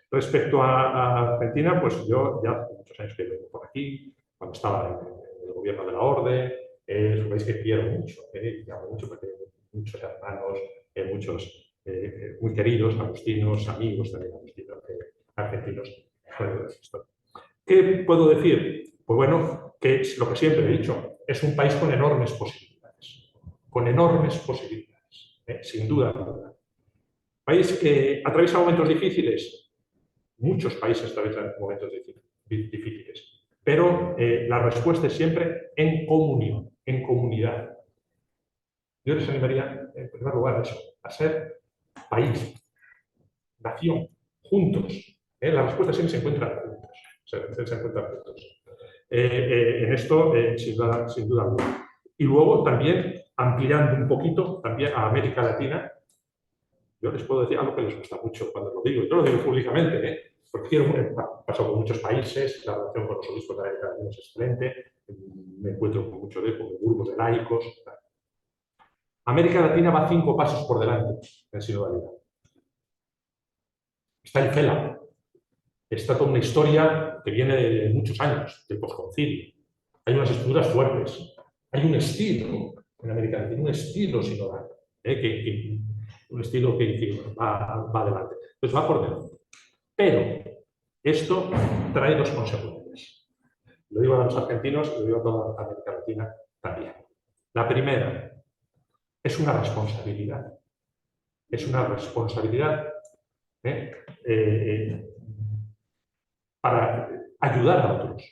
Respecto a Argentina, pues yo ya hace muchos años que vengo por aquí, cuando estaba en el gobierno de la Orden, es un país que quiero mucho, amo mucho porque tengo muchos hermanos, muchos muy queridos, agustinos, amigos también agustinos, argentinos. ¿Qué puedo decir? Pues bueno, que es lo que siempre he dicho, es un país con enormes posibilidades, sin duda alguna. País que atraviesa momentos difíciles, Muchos países atraviesan momentos difíciles. Pero la respuesta es siempre en comunión, en comunidad. Yo les animaría, en primer lugar, a eso, a ser país, nación, juntos. La respuesta siempre se encuentra juntos. En esto, sin duda alguna. Y luego también, ampliando un poquito también a América Latina, yo les puedo decir algo que les gusta mucho cuando lo digo. Yo lo digo públicamente, porque he pasado por muchos países, la relación con los obispos de América Latina es excelente, me encuentro con muchos de grupos de laicos. América Latina va 5 pasos por delante en sinodalidad. Está el CELA, está toda una historia que viene de muchos años, del posconcilio. Hay unas estructuras fuertes, hay un estilo en América Latina, un estilo sinodal, un estilo que va adelante. Pues va por delante. Pero esto trae 2 consecuencias. Lo digo a los argentinos y lo digo a toda América Latina también. La primera es una responsabilidad. Es una responsabilidad para ayudar a otros.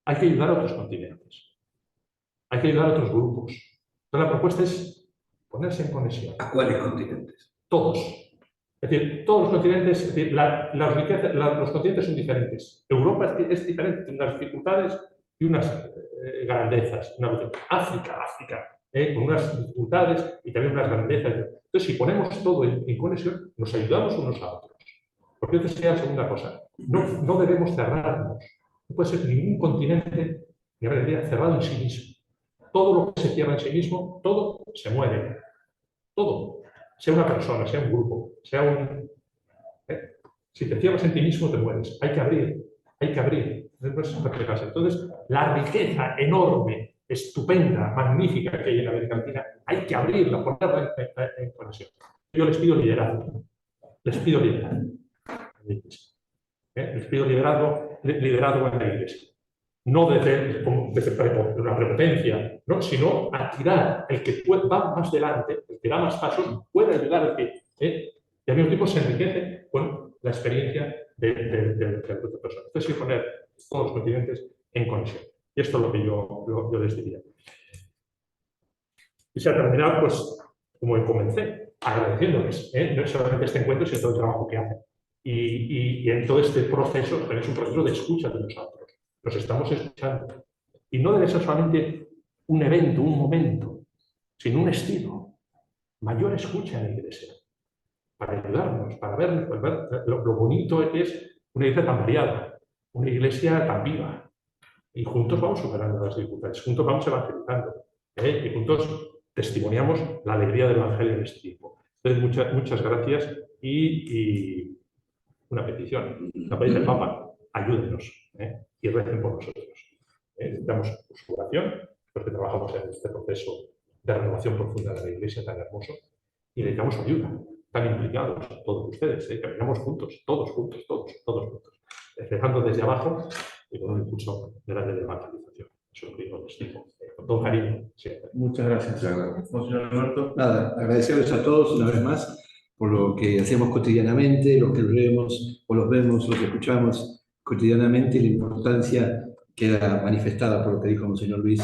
Hay que ayudar a otros continentes. Hay que ayudar a otros grupos. Entonces la propuesta es ponerse en conexión. ¿A cuáles continentes? Todos. Es decir, todos los continentes, es decir, los continentes son diferentes. Europa es diferente, tiene unas dificultades y unas grandezas. África, con unas dificultades y también unas grandezas. Entonces, si ponemos todo en conexión, nos ayudamos unos a otros. Porque esta sería la segunda cosa. No debemos cerrarnos. No puede ser ningún continente ni realidad cerrado en sí mismo. Todo lo que se cierra en sí mismo, todo se muere. Todo. Sea una persona, sea un grupo, sea un... Si te cierras en ti mismo, te mueres. Hay que abrir. Hay que abrir. Entonces, la riqueza enorme, estupenda, magnífica que hay en América Latina, hay que abrirla, ponerla en conexión. Yo les pido liderazgo. Les pido liderazgo. Les pido liderazgo en la Iglesia. No desde una prepotencia, ¿no? Sino a tirar. El que va más delante, el que da más pasos, puede ayudar al que. Y al mismo tiempo se enriquece con la experiencia de la otra persona. Entonces, hay que poner todos los continentes en conexión. Y esto es lo que yo les diría. Y se ha terminado, pues, como comencé, agradeciéndoles, no solamente este encuentro, sino todo el trabajo que hacen. Y en todo este proceso, también es un proceso de escucha de nosotros. Nos estamos escuchando. Y no debe ser solamente un evento, un momento, sino un estilo. Mayor escucha en la Iglesia. Para ayudarnos, para ver lo bonito que es una iglesia tan variada, una iglesia tan viva. Y juntos vamos superando las dificultades, juntos vamos evangelizando. Y juntos testimoniamos la alegría del Evangelio en este tiempo. Entonces, muchas gracias y una petición. La petición del Papa, ayúdenos y recen por nosotros. Necesitamos su oración, porque trabajamos en este proceso de renovación profunda de la Iglesia tan hermoso, y necesitamos ayuda, tan implicados todos ustedes, caminamos juntos, todos juntos, todos. Empezando desde abajo y con un impulso grande de evangelización. Eso es lo que yo les digo, con todo cariño, siempre. Muchas gracias. Monseñor Alberto. Nada, agradecerles a todos una vez más por lo que hacemos cotidianamente, lo que leemos o los vemos, los escuchamos cotidianamente, y la importancia queda manifestada por lo que dijo Monseñor Luis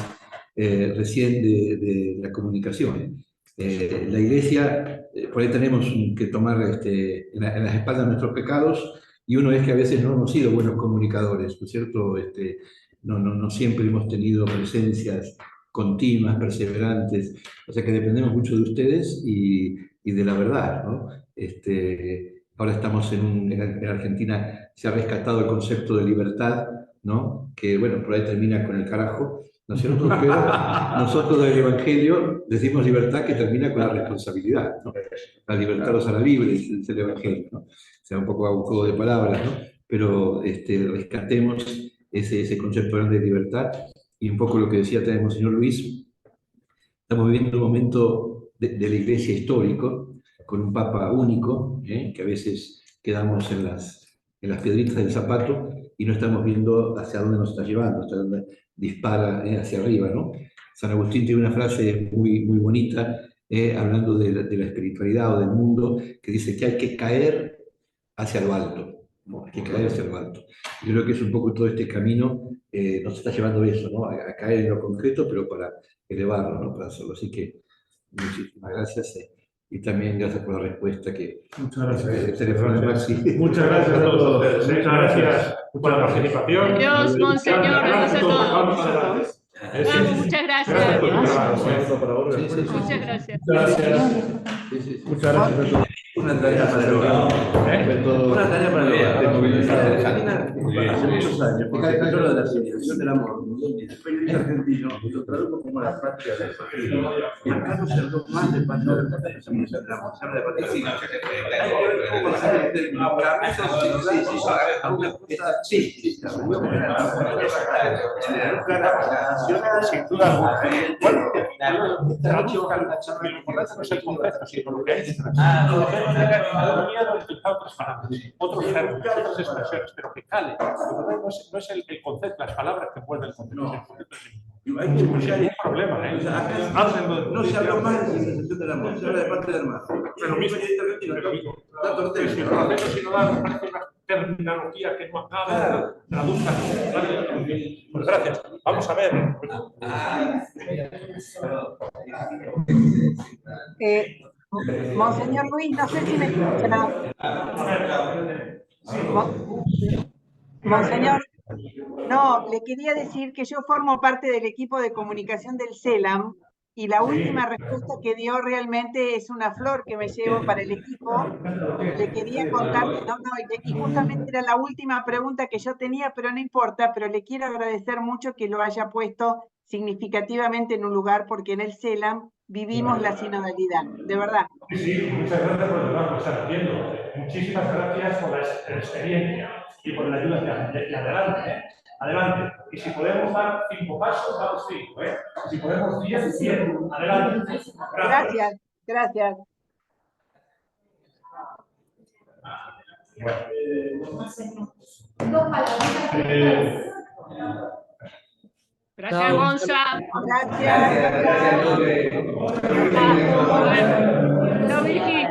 recién de la comunicación. La Iglesia, por ahí tenemos que tomar en las espaldas nuestros pecados, y uno es que a veces no hemos sido buenos comunicadores, ¿no es cierto? No siempre hemos tenido presencias continuas, perseverantes, o sea que dependemos mucho de ustedes y de la verdad, ¿no? Ahora estamos en Argentina, se ha rescatado el concepto de libertad, ¿no? Que bueno, por ahí termina con el carajo, ¿no es cierto? Pero nosotros del Evangelio decimos libertad que termina con la responsabilidad, ¿no? La libertad los hará libres, es el Evangelio, ¿no? O sea, un poco a un juego de palabras, ¿no? Pero rescatemos ese concepto grande de libertad, y un poco lo que decía también el Monseñor Luis. Estamos viviendo un momento de la Iglesia histórico, con un Papa único, que a veces quedamos en las piedritas del zapato y no estamos viendo hacia dónde nos está llevando, hasta dónde dispara hacia arriba, ¿no? San Agustín tiene una frase muy, muy bonita, hablando de la espiritualidad o del mundo, que dice que hay que caer hacia lo alto. ¿no? Hay que caerse al alto. Yo creo que es un poco todo este camino, nos está llevando eso, ¿no? A caer en lo concreto, pero para elevarlo, ¿no? Para hacerlo. Así que muchísimas gracias. Y también gracias por la respuesta que... Muchas gracias. El teléfono de Maxi. Muchas gracias a todos ustedes. Muchas gracias por la participación. Adiós, monseñor. Adiós a todos. Vamos, Vamos, muchas gracias. Muchas gracias. Muchas gracias a todos. Una tarea para el hogar. Una tarea para el hogar. Hace muchos años, porque yo lo de la civilización del amor, el periodista argentino lo tradujo como la patria del partido. Y acá no se habló más de patria del partido, la civilización del amor, se habla de patria del partido. Hay que ver cómo hacer el término camisa a una cosa cística. Sin duda alguna. Bueno, esta noche lo importante no es el concepto, sino lo que es. Otros términos, otras expresiones, pero que cale. No es el concepto, las palabras que envuelven el concepto. Hay que escuchar el problema, ¿eh? No se habla más de civilización del amor, se habla de patria del mar. Pero mismo, si el concepto sinodal parece una terminología que no acaba, traduzca. Pues gracias. Vamos a ver. Monseñor Luis, no sé si me escucha. Monseñor, no, le quería decir que yo formo parte del equipo de comunicación del CELAM y la última respuesta que dio realmente es una flor que me llevo para el equipo. Le quería contar, y justamente era la última pregunta que yo tenía, pero no importa, pero le quiero agradecer mucho que lo haya puesto significativamente en un lugar, porque en el CELAM vivimos la sinodalidad, de verdad. Sí, muchas gracias por el trabajo que están haciendo. Muchísimas gracias por la experiencia y por la ayuda que adelante. Adelante. Y si podemos dar 5 pasos, damos 5. Si podemos 10, 100. Adelante. Gracias, gracias. Gracias, Gonza. Gracias. No, Vicky.